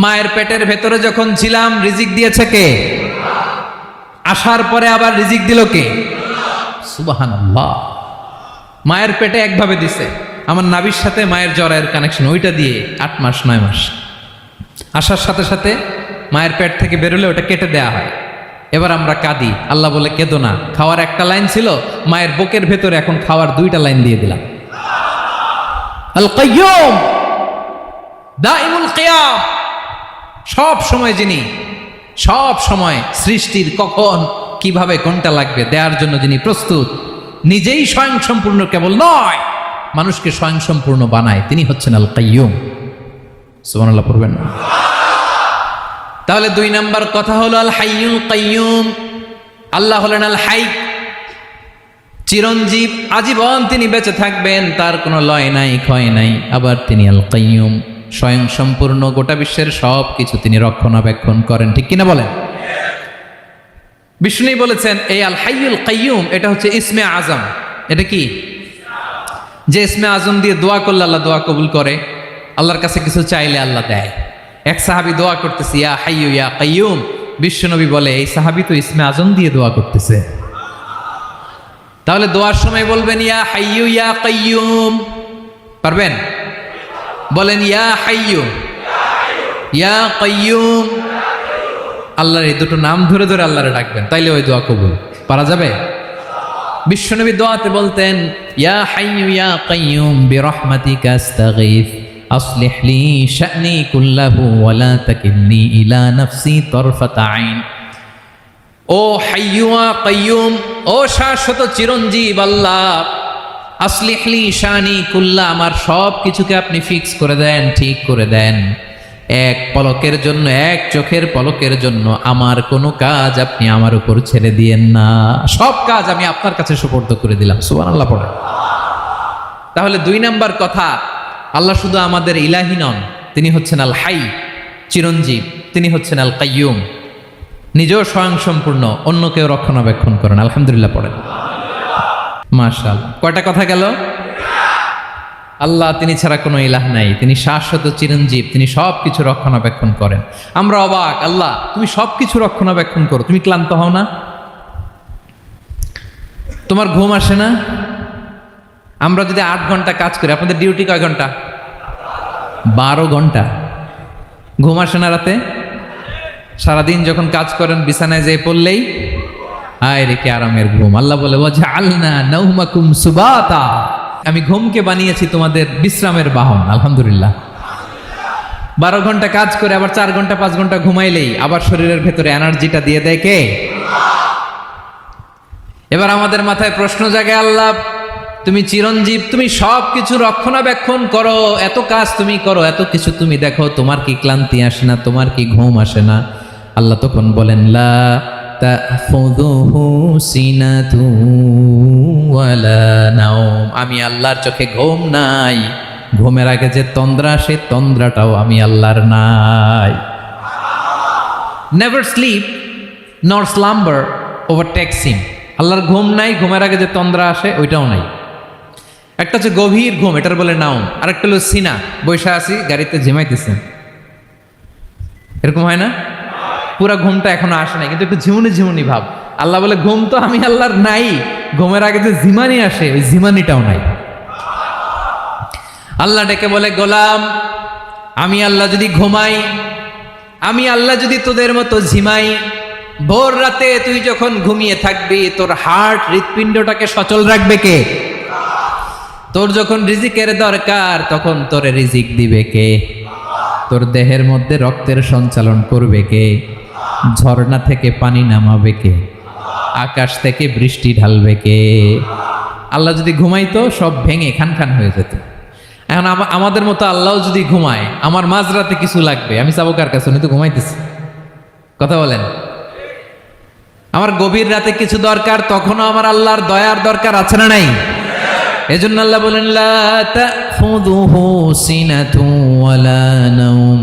মায়ের পেটের ভেতরে যখন ছিলাম রিজিক দিয়েছে কে? আসার পরে আবার রিজিক দিল কে? সুবহানাল্লাহ। মায়ের পেটে একভাবে দিছে, আমার নাভির সাথে মায়ের জরায়ের কানেকশন, ওইটা দিয়ে 8 মাস 9 মাস আসার সাথে সাথে মায়ের পেট থেকে বেরোলে ওটা কেটে দেয়া হয়। এবার আমরা কাঁদি, আল্লাহ বলে কেঁদো না, খাওয়ার একটা লাইন ছিল, মায়ের বুকের ভেতরে এখন খাওয়ার 2টা লাইন দিয়ে দিলাম। আল কাইয়ুম, দাইমুল কিয়াম, সব সময় যিনি, সব সময় সৃষ্টির কখন কিভাবে কোনটা লাগবে দেওয়ার জন্য যিনি প্রস্তুত, নিজেই স্বয়ংসম্পূর্ণ কেবল নয়, মানুষকে স্বয়ংসম্পূর্ণ বানায়, তিনি হচ্ছেন আল কাইয়ুম। সুবহানাল্লাহ পড়বেন না? তাহলে 2 নাম্বার কথা হলো আল হাইয়ুল কাইয়ুম। আল্লাহ হলেন আল হাই, চিরঞ্জীব, আজীবন তিনি বেঁচে থাকবেন, তার কোনো লয় নাই ক্ষয় নাই। আবার তিনি আল কাইয়ুম, স্বয়ং সম্পূর্ণ, গোটা বিশ্বের সব কিছু তিনি রক্ষণাবেক্ষণ করেন, ঠিক কিনা বলেন? বিষ্ণু বলেছেন এই আল হাইয়ুল কাইয়ুম এটা হচ্ছে ইসমে আজম। এটা কি? যে ইসমে আজম দিয়ে দোয়া করলে আল্লাহ দোয়া কবুল করে, আল্লাহর কাছে কিছু চাইলে আল্লাহ দেয়। এক সাহাবী দোয়া করতেছে ইয়া হাইয়ু ইয়া কাইয়ুম, বিশ্বনবী বলে এই সাহাবী তো ইসমে আজম দিয়ে দোয়া করতেছে। তাহলে দোয়ার সময় বলবেন ইয়া হাইয়ু ইয়া কাইয়ুম, পারবেন? বলেন ইয়া হাইয়ু ইয়া কাইয়ুম। আল্লাহর এই দুটো নাম ধরে ধরে আল্লাহরে ডাকবেন, তাইলে ওই দোয়া কবুল। পারা যাবে? বিশ্বনবী দোয়াতে বলতেন ইয়া হাইয়ু ইয়া কাইয়ুম বিরহমাতিকা আস্তাগীথ আসলিহ লি শা'নি কুল্লাহু ওয়া লা তাকিলনি ইলা নাফসি তারফাতা আইন। ও হাইয়ু ওয়া কাইয়ুম, ও শাশ্বত চিরঞ্জীব আল্লাহ, আসলিহ লি শা'নি কুল্লা, আমার সব কিছুকে আপনি ফিক্স করে দেন, ঠিক করে দেন। এক পলকের জন্য, এক চোখের পলকের জন্য আমার কোনো কাজ আপনি আমার উপর ছেড়ে দিয়েন না, সব কাজ আমি আপনার কাছে সুপর্দ করে দিলাম। সুবহানাল্লাহ পড়ে। তাহলে 2 নাম্বার কথা, আল্লাহ শুধু আমাদের ইলাহি নন, তিনি হচ্ছেন আল হাই, চিরঞ্জীব, তিনি হচ্ছেন আল কাইয়ুম, নিজেও স্বয়ং সম্পূর্ণ, অন্যকেও রক্ষণাবেক্ষণ করেন। আলহামদুলিল্লাহ পড়েন। মাশাআল্লাহ। কয়টা কথা গেল? আল্লাহ তিনি ছাড়া কোনো ইলাহ নাই, তিনি শাশ্বত চিরঞ্জীব, তিনি সব কিছু রক্ষণাবেক্ষণ করেন। আমরা অবাক, আল্লাহ তুমি সব কিছু রক্ষণাবেক্ষণ করো, তুমি ক্লান্ত হও না? তোমার ঘুম আসে না? আমরা যদি 8 ঘন্টা কাজ করি, আপনাদের ডিউটি কয় ঘন্টা? 12 ঘন্টা। ঘুম আসে না রাতে? সারাদিন যখন কাজ করেন বিছানায় যেয়ে পড়লেই আয় রে কি আরামের ঘুম। আল্লাহ বলে ওয়াজআলনা নাওমাকুম সুবাতা, আমি ঘুমকে বানিয়েছি তোমাদের বিশ্রামের বাহন। আলহামদুলিল্লাহ। 12 ঘন্টা কাজ করে আবার 4 ঘন্টা 5 ঘন্টা ঘুমাইলেই আবার শরীরের ভেতরে এনার্জিটা দিয়ে দেয় কে? এবার আমাদের মাথায় প্রশ্ন জাগে, আল্লাহ তুমি চিরঞ্জীব, তুমি সব কিছু রক্ষণাবেক্ষণ করো, এত কাজ তুমি করো, এত কিছু তুমি দেখো, তোমার কি ক্লান্তি আসে না? তোমার কি ঘুম আসে না? আল্লাহ তখন বলেন লা তাখুযুহু সিনাতু ওয়ালা নাওম, আমি আল্লাহর চোখে ঘুম নাই, ঘুমের আগে যে তন্দ্রা, সে তন্দ্রাটাও আমি আল্লাহর নাই। নেভার স্লিপ নর স্লাম্বার ওভারটেকস হিম, আল্লাহর ঘুম নাই, ঘুমের আগে যে তন্দ্রা আসে ওইটাও নাই। একটা হচ্ছে গভীর ঘুম, এটার বলে নাওম, আর একটা হলো সিনা, বৈশা আছি গাড়িতে ঝিমাইতেছেন, এরকম হয় না? পুরা ঘুমটা এখনো আসে নাই, কিন্তু একটু ঝিমুনি ঝিমুনি ভাব। আল্লাহ বলে ঘুম তো আমি আল্লাহর নাই, ঘুমের আগে যে ঝিমানি আসে ওই ঝিমানিটাও নাই। আল্লাহ ডেকে বলে গোলাম, আমি আল্লাহ যদি ঘুমাই, আমি আল্লাহ যদি তোদের মতো ঝিমাই, ভোর রাতে তুই যখন ঘুমিয়ে থাকবি, তোর হার্ট, হৃৎপিণ্ডটাকে সচল রাখবে কে? তোর যখন রিজিকের দরকার তখন তোরে রিজিক দিবে কে? তোর দেহের মধ্যে রক্তের সঞ্চালন করবে কে? ঝর্ণা থেকে পানি নামাবে কে? আকাশ থেকে বৃষ্টি ঢালবে কে? আল্লাহ যদি ঘুমাইতো সব ভেঙে খান খান হয়ে যেত। এখন আমাদের মতো আল্লাহ যদি ঘুমায়, আমার মাঝরাতে কিছু লাগবে, আমি যাবো কার কাছে? উনি তো ঘুমাইতেছি। কথা বলেন। আমার গভীর রাতে কিছু দরকার, তখনও আমার আল্লাহর দয়ার দরকার আছে না নাই? এজন্য আল্লাহ বলেন লা তাখুযুহু সিনাতু ওয়ালা নাওম,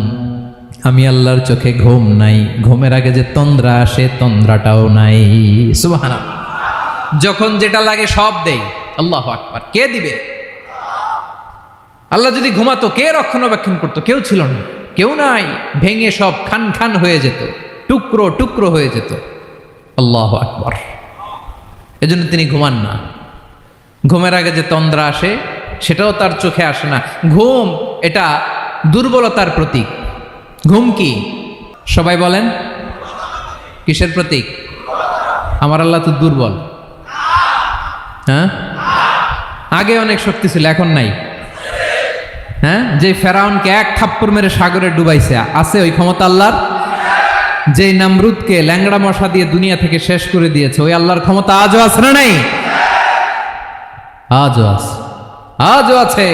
আমি আল্লাহর চোখে ঘুম নাই, ঘুমের আগে যে তন্দ্রা আসে তন্দ্রাটাও নাই। সুবহানাল্লাহ। যখন যেটা লাগে সব দেই। আল্লাহু আকবার। কে দিবে? আল্লাহ যদি ঘুমাতো কে রক্ষণাবেক্ষণ করতো? কেউ ছিল না, কেউ নাই, ভেঙে সব খান খান হয়ে যেত, টুকরো টুকরো হয়ে যেত। আল্লাহু আকবার। এজন্য তিনি ঘুমান না। ঘুমের আগে যে তন্দ্রা আসে সেটাও তার চোখে আসে না। ঘুম এটা দুর্বলতার প্রতীক। ঘুম কি? সবাই বলেন কিসের প্রতীক? আমার আল্লাহ তো দুর্বল। হ্যাঁ, আগে অনেক শক্তি ছিল, এখন নাই। হ্যাঁ, যে ফেরাউনকে এক থাপ্পড় মেরে সাগরে ডুবাইছে, আছে ওই ক্ষমতা আল্লাহর? যে নামরুদকে ল্যাংড়া মশা দিয়ে দুনিয়া থেকে শেষ করে দিয়েছে, ওই আল্লাহর ক্ষমতা আজও আছে না নাই? আজও আছে, আজও আছে।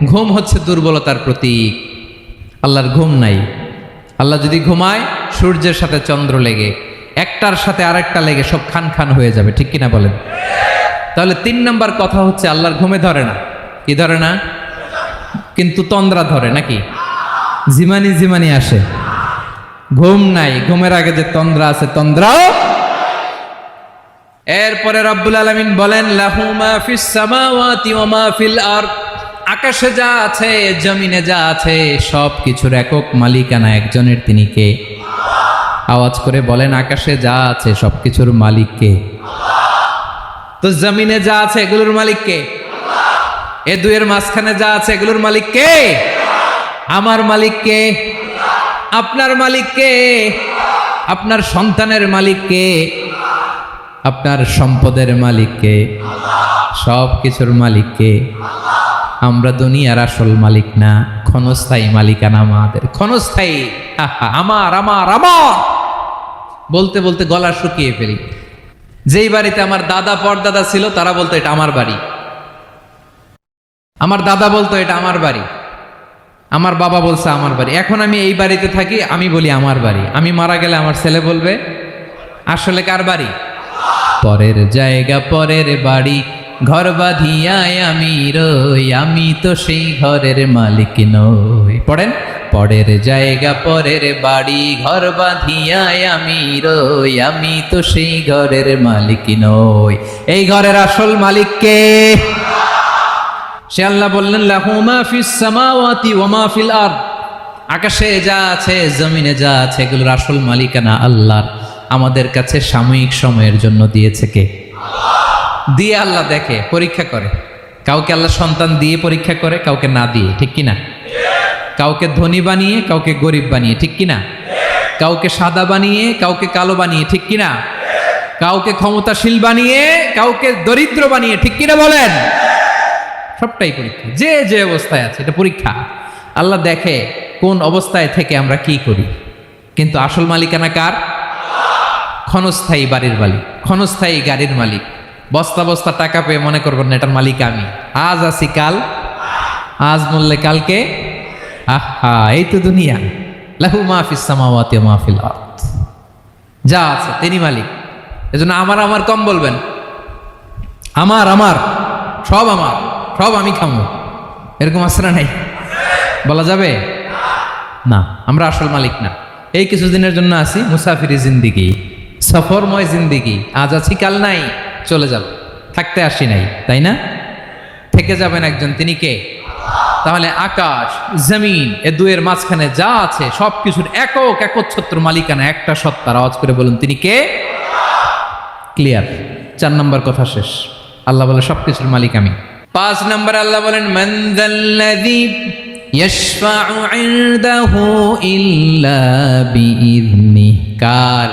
ঘুম হচ্ছে দুর্বলতার প্রতীক। আল্লাহর ঘুম নাই। আল্লাহ যদি ঘুমায় সূর্যের সাথে চন্দ্র লেগে, একটার সাথে আরেকটা লেগে সব খান খান হয়ে যাবে, ঠিক কিনা বলেন? তাহলে 3 নাম্বার কথা হচ্ছে আল্লাহর ঘুমে ধরে না। কি ধরে না? কিন্তু তন্দ্রা ধরে নাকি? জিমানি জিমানি আসে, ঘুম নাই, ঘুমের আগে যে তন্দ্রা আছে তন্দ্রাও। এরপরে রব্বুল আলামিন বলেন লাহু মা ফিস সামাওয়াতি ওয়া মা ফিল আরদ, আকাশে যা আছে জমিনে যা আছে সব কিছুর একক মালিকানা একজনের, তিনি কে? আওয়াজ করে বলেন, আকাশে যা আছে সব কিছুর মালিক কে? তো জমিনে যা আছে এগুলোর মালিক কে? এ দুয়ের মাঝখানে যা আছে এগুলোর মালিক কে? আমার মালিক কে? আপনার মালিক কে? আপনার সন্তানের মালিক কে? আপনার সম্পদের মালিক কে? সব কিছুর মালিক কে? আমরা দুনিয়ার আসল মালিক না, ক্ষণস্থায়ী মালিকানা আমাদের, ক্ষণস্থায়ী। আমার আমার আমার বলতে বলতে গলা শুকিয়ে ফেলি। যেই বাড়িতে আমার দাদা পরদাদা ছিল তারা বলতো এটা আমার বাড়ি, আমার দাদা বলতো এটা আমার বাড়ি, আমার বাবা বলছে আমার বাড়ি। এখন আমি এই বাড়িতে থাকি, আমি বলি আমার বাড়ি। আমি মারা গেলে আমার ছেলে বলবে আসলে কার বাড়ি? পরের জায়গা পরের বাড়ি, ঘর বাঁধিয়ায় আমি রই, আমি তো সেই ঘরের মালিক নই। পড়েন, পরের জায়গা পরের বাড়ি, ঘর বাঁধিয়ায় আমি রই, আমি তো সেই ঘরের মালিক নই। এই ঘরের আসল মালিক কে? সে আল্লাহ বললেন লাহু মা ফিস সামাওয়াতি ওয়া মা ফিল আরদ, আকাশে যা আছে জমিনে যা আছে এগুলোর আসল মালিকানা আল্লাহর। আমাদের কাছে সাময়িক সময়ের জন্য দিয়েছে কে? দিয়ে আল্লাহ দেখে, পরীক্ষা করে। কাউকে আল্লাহ সন্তান দিয়ে পরীক্ষা করে, কাউকে না দিয়ে, ঠিক কিনা? কাউকে ধনী বানিয়ে, কাউকে গরিব বানিয়ে, ঠিক কিনা? কাউকে সাদা বানিয়ে, কাউকে কালো বানিয়ে, ঠিক কিনা? কাউকে ক্ষমতাশীল বানিয়ে, কাউকে দরিদ্র বানিয়ে, ঠিক কিনা বলেন? সবটাই পরীক্ষা, যে যে অবস্থায় আছে এটা পরীক্ষা। আল্লাহ দেখে কোন অবস্থায় থেকে আমরা কি করি। কিন্তু আসল মালিকানা কার? ক্ষণস্থায়ী বাড়ির মালিক, ক্ষণস্থায়ী গাড়ির মালিক। বস্তা বস্তা টাকা পেয়ে মনে করবেন না এটার মালিক আমি। আজ আছি কাল, আজ মরলে কালকে। আহা, এই তো দুনিয়া। লাহু মা ফিস সামাওয়াতি ওয়া মা ফিল আরদ, যা আছে তিনি মালিক। এজন্য আমার আমার কম বলবেন, আমার আমার সব আমার, সব আমি খামো, এরকম আসরা নাই, বলা যাবে না। আমরা আসল মালিক না। এই কিছুদিনের জন্য আছি, মুসাফিরি জিন্দিগি, সফরময় জিন্দিগি। আজ আছি কাল নাই, চলে যাব, থাকতে আসি নাই, তাই না? থেকে যাবেন একজন, তিনি কে? তাহলে আকাশ জমিন এ দুয়ের মাঝখানে যা আছে সব কিছুর একক একচ্ছত্র মালিকানা একটা সত্তার। আওয়াজ করে বলুন তিনি কে? ক্লিয়ার? 4 নম্বর কথা শেষ। আল্লাহ বলে সবকিছুর মালিক আমি। 5 নম্বর আল্লাহ বলেন মান যাল্লাযী ইয়াশফাউ ইনদাহু ইল্লা বিইযনিহি, কার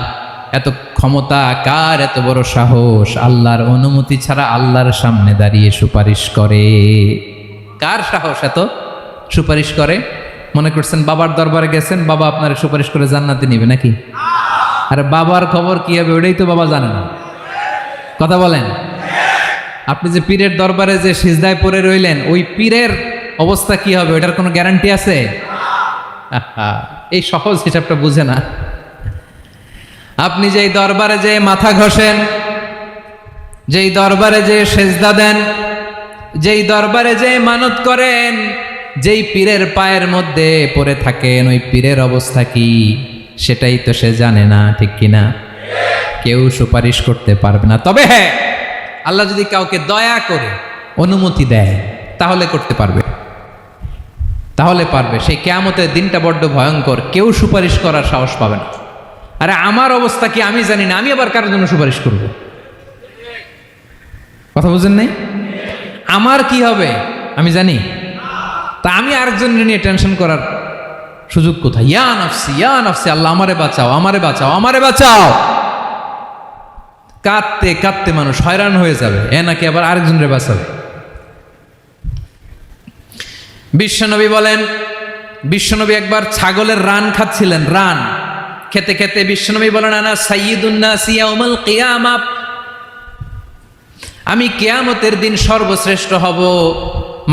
এত ক্ষমতা, কার এত বড় সাহস আল্লাহর অনুমতি ছাড়া আল্লাহর সামনে দাঁড়িয়ে সুপারিশ করে? কার সাহস এত সুপারিশ করে? মনে করছেন বাবার দরবারে গেছেন, বাবা আপনার সুপারিশ করে জান্নাতে নিবে নাকি? আরে বাবার খবর কি হবে ওটাই তো বাবা জানে না। কথা বলেন। আপনি যে পীরের দরবারে যে সিজদায় পড়ে রইলেন, ওই পীরের অবস্থা কি হবে ওটার কোনো গ্যারান্টি আছে? এই সহজ হিসাবটা বুঝে না। আপনি যেই দরবারে যে মাথা ঘষেন, যেই দরবারে যে সেজদা দেন, যেই দরবারে যে মানত করেন, যেই পীরের পায়ের মধ্যে পড়ে থাকেন, ওই পীরের অবস্থা কি সেটাই তো সে জানে না, ঠিক কিনা? কেউ সুপারিশ করতে পারবে না। তবে হ্যাঁ, আল্লাহ যদি কাউকে দয়া করে অনুমতি দেয় তাহলে করতে পারবে, তাহলে পারবে। সেই কিয়ামতের দিনটা বড্ড ভয়ঙ্কর, কেউ সুপারিশ করার সাহস পাবে না। আরে আমার অবস্থা কি আমি জানি না, আমি আবার কারোর জন্য সুপারিশ করব? কথা বুঝেন নাই? আমার কি হবে আমি জানি, তা আমি আরেকজনের নিয়ে টেনশন করার সুযোগ কোথায়? ইয়া নাফসি ইয়া নাফসি, আল্লাহ আমারে বাঁচাও, আমারে বাঁচাও, আমারে বাঁচাও। কাঁদতে কাঁদতে মানুষ হয়রান হয়ে যাবে, এ নাকি আবার আরেকজনের বাঁচাবে। বিশ্বনবী বলেন, বিশ্বনবী একবার ছাগলের রান খাচ্ছিলেন, রান খেতে খেতে বিশ্বনবী বলেন আনা সাইয়্যিদুন নাস ইয়াউমাল কিয়ামা, আমি কিয়ামতের দিন সর্বশ্রেষ্ঠ হব,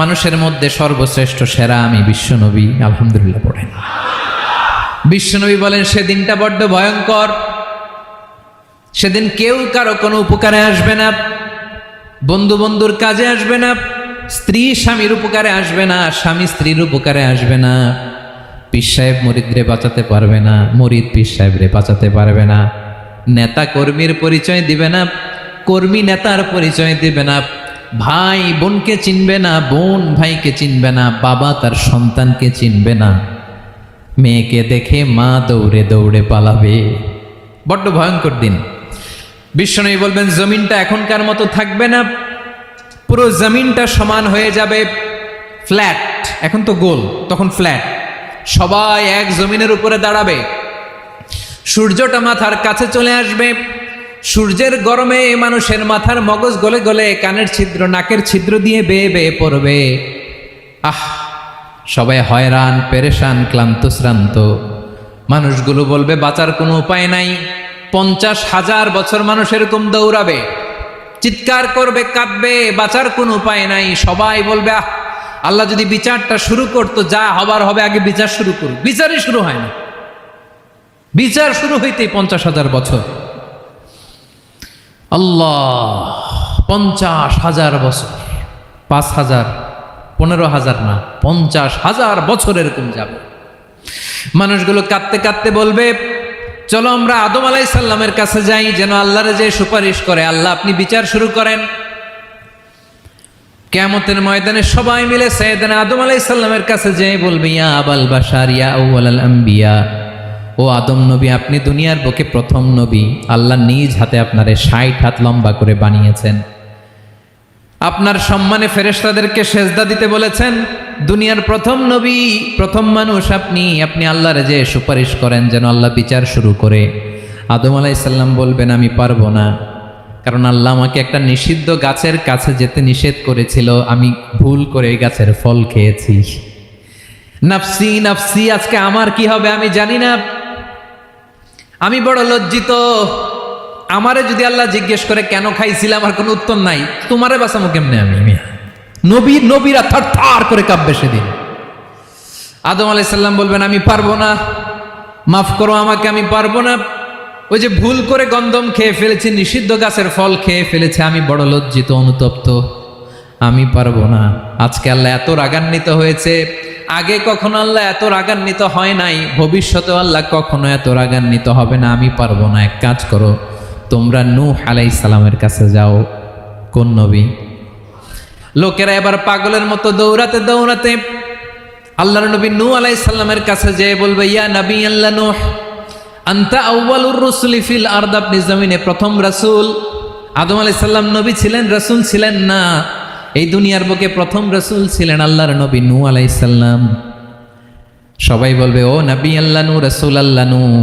মানুষের মধ্যে সর্বশ্রেষ্ঠ সেরা আমি বিশ্বনবী। আলহামদুলিল্লাহ পড়েন। বিশ্বনবী বলেন সেদিনটা বড্ড ভয়ঙ্কর। সেদিন কেউ কারো কোনো উপকারে আসবে না, বন্ধু বন্ধুর কাজে আসবে না, স্ত্রী স্বামীর উপকারে আসবে না, স্বামী স্ত্রীর উপকারে আসবে না, পীর সাহেব মুরিদরে বাঁচাতে পারবে না, মুরিদ পীর সাহেবরে বাঁচাতে পারবে না, নেতা কর্মীর পরিচয় দিবে না, কর্মী নেতার পরিচয় দিবে না, ভাই বোনকে চিনবে না, বোন ভাইকে চিনবে না, বাবা তার সন্তানকে চিনবে না, মেয়েকে দেখে মা দৌড়ে দৌড়ে পালাবে। বড্ড ভয়ঙ্কর দিন। বিশ্বনবী বলবেন জমিনটা এখনকার মতো থাকবে না, পুরো জমিনটা সমান হয়ে যাবে, ফ্ল্যাট। এখন তো গোল, তখন ফ্ল্যাট। সবাই এক জমিনের উপরে দাঁড়াবে, সূর্যটা মাথার কাছে চলে আসবে, সূর্যের গরমে মানুষের মাথার মগজ গলে গলে কানের ছিদ্র নাকের ছিদ্র দিয়ে বেয়ে বেয়ে পড়বে। সবাই হয়রান, পেরেশান, ক্লান্ত শ্রান্ত। মানুষগুলো বলবে বাঁচার কোনো উপায় নাই। 50,000 বছর মানুষ এরকম দৌড়াবে, চিৎকার করবে, কাঁদবে, বাঁচার কোনো উপায় নাই। সবাই বলবে আল্লাহ যদি বিচারটা শুরু করতো, যা হবার হবে, আগে বিচার শুরু করুক। বিচারই শুরু হয় না, বিচার শুরু হইতেই 50,000 বছর। আল্লাহ, 50,000 বছর, 5,000, 15,000 না, 50,000 বছর এরকম যাবে। মানুষগুলো কাঁদতে কাঁদতে বলবে চলো আমরা আদম আলাইহিস সালামের কাছে যাই, যেন আল্লাহরে যে সুপারিশ করে, আল্লাহ আপনি বিচার শুরু করেন। কিয়ামতের ময়দানে সবাই মিলে সাইয়েদনা আদম আলাইহিস সালামের কাছে যেয়ে বলবে ইয়া আবাল বাশার ইয়া আউয়ালাল আম্বিয়া, ও আদম নবী, আপনি দুনিয়ার বুকে প্রথম নবী। আল্লাহ নিজ হাতে আপনারে 60 হাত লম্বা করে বানিয়েছেন, আপনার সম্মানে ফেরেশতাদেরকে সেজদা দিতে বলেছেন। দুনিয়ার প্রথম নবী, প্রথম মানুষ আপনি। আপনি আল্লাহরে যে সুপারিশ করেন যেন আল্লাহ বিচার শুরু করে। আদম আলাইহিস সালাম বলবেন আমি পারবো না, কারণ আল্লাহ আমাকে একটা নিষিদ্ধ গাছের কাছে যেতে নিষেধ করেছিল, আমি ভুল করে এই গাছের ফল খেয়েছি। নাফসি নাফসি, আজকে আমার কি হবে আমি জানি না, আমি বড় লজ্জিত। আমারে যদি আল্লাহ জিজ্ঞেস করে কেন খাইছিলাম, আমার কোনো উত্তর নাই। তোমারে বাঁচামো কেমনে আমি? নবীরা থার থার করে কাঁপবে সেদিন। আদম আলাইহিস সালাম বলবেন আমি পারবো না, মাফ করো আমাকে, আমি পারবো না। ওই যে ভুল করে গন্ধম খেয়ে ফেলেছি, নিষিদ্ধ গাছের ফল খেয়ে ফেলেছে, আমি বড় লজ্জিত, অনুতপ্ত, আমি পারবো না। আজকে আল্লাহ এত রাগান্বিত হয়েছে, আগে কখনো আল্লাহ এত রাগান্বিত হয় নাই, ভবিষ্যতেও আল্লাহ কখনো এত রাগান্বিত হবে না। আমি পারবো না। এক কাজ করো, তোমরা নূহ আলাইহিস সালামের কাছে যাও। কোন নবী? লোকেরা এবার পাগলের মতো দৌড়াতে দৌড়াতে আল্লাহর নবী নূহ আলাইহিস সালামের কাছে যেয়ে বলবে ইয়া নবী আল্লাহ নূহ, আনতা আউয়ালুর রাসূলি ফিল আরদ, আপনি জমিনে প্রথম রাসূল। আদম আলাইহিস সালাম নবী ছিলেন, রাসূল ছিলেন না। এই দুনিয়ার বুকে প্রথম রাসূল ছিলেন আল্লাহর নবী নূহ আলাইহিস সালাম। সবাই বলবে ও নবী আল্লাহ নূহ, রাসূল আল্লাহ নূহ,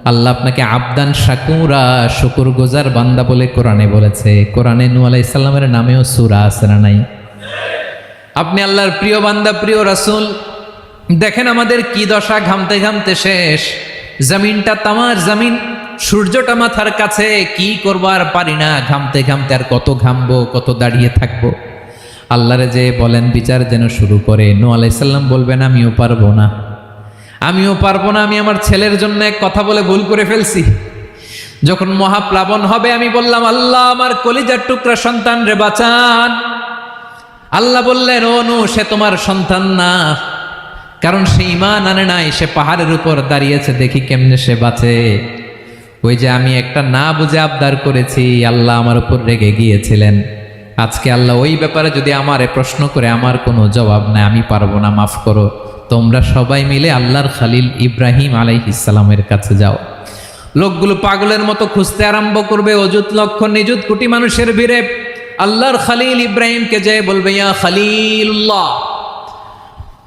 আল্লাহ আপনাকে আবদান শাকুরা, শুকর গুজার বান্দা বলে কোরআনে বলেছে। কোরআনে নূহ আলাইহিস সালামের নামেও সূরা আছে না নাই? আপনি আল্লাহর প্রিয় বান্দা, প্রিয় রাসূল। দেখেন আমাদের কি দশা, ঘামতে ঘামতে শেষ। জমিনটা তামার জমিন, সূর্যটা মাথার কাছে, কি করবো আর পারি না, ঘামতে ঘামতে আর কত ঘামবো, কত দাঁড়িয়ে থাকবো। আল্লাহরে যে বলেন বিচার যেন শুরু করে। নূহ আলাইহিস সালাম বলবেন আমিও পারবো না, আমিও পারবো না। আমি আমার ছেলের জন্য এক কথা বলে ভুল করে ফেলছি। যখন মহাপ্লাবন হবে আমি বললাম আল্লাহ আমার কলিজার টুকরা সন্তান রে বাঁচান। আল্লাহ বললেন ও নূহ, সে তোমার সন্তান না, কারণ সে ঈমান আনে নাই, সে পাহাড়ের উপর দাঁড়িয়েছে, দেখি কেমনে সে বাঁচে। ওই যে আমি একটা না বুঝে আবদার করেছি, আল্লাহ আমার উপর রেগে গিয়েছিলেন। আজকে আল্লাহ ওই ব্যাপারে যদি আমারে প্রশ্ন করে, আমার কোনো জবাব নাই, আমি পারবো না, মাফ করো। তোমরা সবাই মিলে আল্লাহর খালিল ইব্রাহিম আলাইহিস সালামের কাছে যাও। লোকগুলো পাগলের মতো খুঁজতে আরম্ভ করবে, অযুত লক্ষ নিযুত কোটি মানুষের ভিড়ে আল্লাহর খালিল ইব্রাহিমকে যেয়ে বলবে ইয়া খালিলুল্লাহ,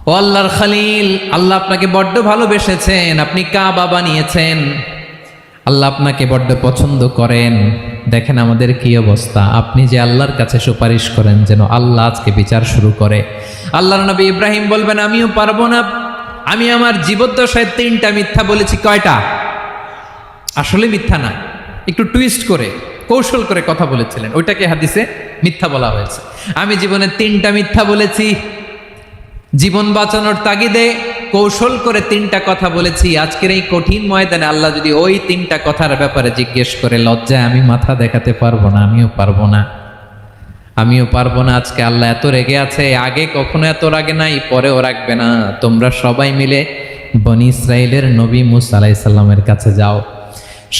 ও আল্লাহর খালিল, আল্লাহ আপনাকে বড্ড ভালোবেসেছেন, আপনি কাবা বানিয়েছেন, আল্লাহ আপনাকে বড্ড পছন্দ করেন। দেখেন আমাদের কি অবস্থা, আপনি যে আল্লাহর কাছে সুপারিশ করেন যেন আল্লাহ আজকে বিচার শুরু করে। আল্লাহর নবী ইব্রাহিম বলবেন আমিও পারবো না, আমি আমার জীবদ্দশায় 3টা মিথ্যা বলেছি। কয়টা? আসলে মিথ্যা না, একটু টুইস্ট করে কৌশল করে কথা বলেছিলেন, ওইটাকে হাদিসে মিথ্যা বলা হয়েছে। আমি জীবনে 3টা মিথ্যা বলেছি। জীবন বাঁচানোর তাগিদে কৌশল করে 3টা কথা বলেছি। আজকের এই কঠিন ময়দানে আল্লাহ যদি ওই 3টা কথার ব্যাপারে জিজ্ঞেস করে, লজ্জায় আমি মাথা দেখাতে পারবো না, আমিও পারবো না। আজকে আল্লাহ এত রেগে আছে, আগে কখনো এত রাগে নাই, পরেও রাখবে না। তোমরা সবাই মিলে বনি ইসরাইলের নবী মুসা আলাইহিস সালামের কাছে যাও।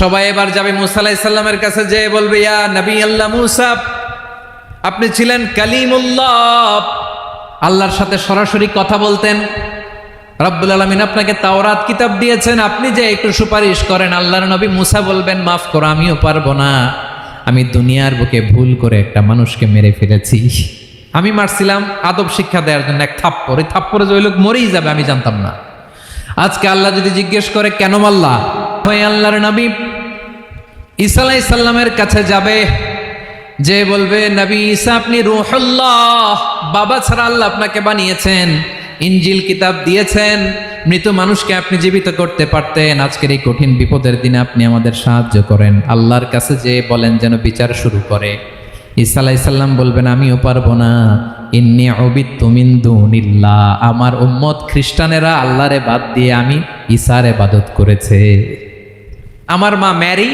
সবাই এবার যাবে মুসা আলাইহিস সালামের কাছে, যেয়ে বলবে, ইয়া নবী আল্লাহ মুসা, আপনি ছিলেন কালিমুল্লাহ, আল্লাহর সাথে সরাসরি কথা বলতেন। রব্বুল আলামিন আপনাকে তাওরাত কিতাব দিয়েছেন, আপনি যে একটু সুপারিশ করেন। আল্লাহর নবী মুসা বলবেন, মাফ করো, আমিও পারবো না। আমি দুনিয়ার বুকে ভুল করে একটা মানুষকে মেরে ফেলেছি। আমি মারছিলাম আদব শিক্ষা দেওয়ার জন্য এক থাপ্পড়, এই থাপ্পড়ে যে ওই লোক মরেই যাবে আমি জানতাম না। আজকে আল্লাহ যদি জিজ্ঞেস করে কেন মারলা, ওই আল্লাহর নবী ঈসা আলাইহিস সালামের কাছে যাবে, যে বলবে, নবী ঈসা আপনি রূহুল্লাহ, বাবা ছাড়া আল্লাহ আপনাকে বানিয়েছেন, ইনজিল কিতাব দিয়েছেন, মৃত মানুষকে আপনি জীবিত করতে পারতেন। আজকের এই কঠিন বিপদের দিনে আপনি আমাদের সাহায্য করেন। আল্লাহর কাছে যে বলেন যেন বিচার শুরু করে। ঈসা আলাইহিস সালাম বলবেন, আমিও পারবো না। ইন্নী উবিদতু মিন দুনিল্লাহ, আমার উম্মত খ্রিস্টানেরা আল্লাহরে বাদ দিয়ে আমি ঈসার ইবাদত করেছে। আমার মা ম্যারি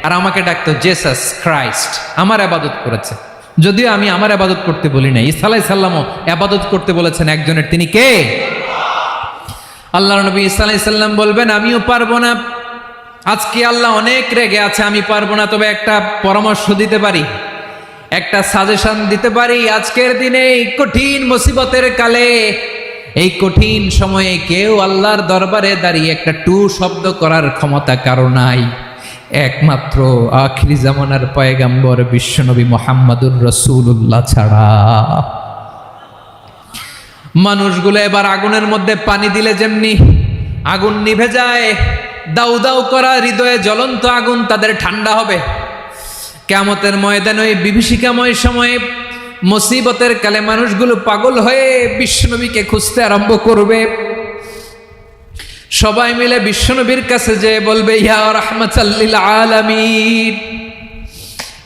আর আমাকে ডাকতো জেসাস ক্রাইস্ট, আমার ইবাদত করেছে। যদিও আমি আমার ইবাদত করতে বলি না, ঈসা আলাইহিস সালামও ইবাদত করতে বলেছেন একজনের, তিনি কে? আল্লাহর নবী ঈসা আলাইহিস সালাম বলবেন, আমিও পারবো না। আজকে আল্লাহ অনেক রেগে আছে, আমি পারবো না। তবে একটা পরামর্শ দিতে পারি, একটা সাজেশন দিতে পারি। আজকের দিনে এই কঠিন মুসিবতের কালে, এই কঠিন সময়ে কেউ আল্লাহর দরবারে দাঁড়িয়ে একটা টু শব্দ করার ক্ষমতা কারো নাই, একমাত্র আখিরি জামানার পয়গাম্বর বিশ্বনবী মুহাম্মদুর রাসূলুল্লাহ ছাড়া। মানুষগুলো এবার আগুনের মধ্যে পানি দিলে যেমনি আগুন নিভে যায়, দাউ দাউ করা হৃদয়ে জ্বলন্ত আগুন তাদের ঠান্ডা হবে। কিয়ামতের ময়দানে ওই বিভীষিকাময় সময়ে, মুসিবতের কালে মানুষগুলো পাগল হয়ে বিশ্বনবীকে খুঁজতে আরম্ভ করবে। সবাই মিলে বিশ্বনবীর কাছে যে বলবে, ইয়া রাহমাতাল লিল আলামিন,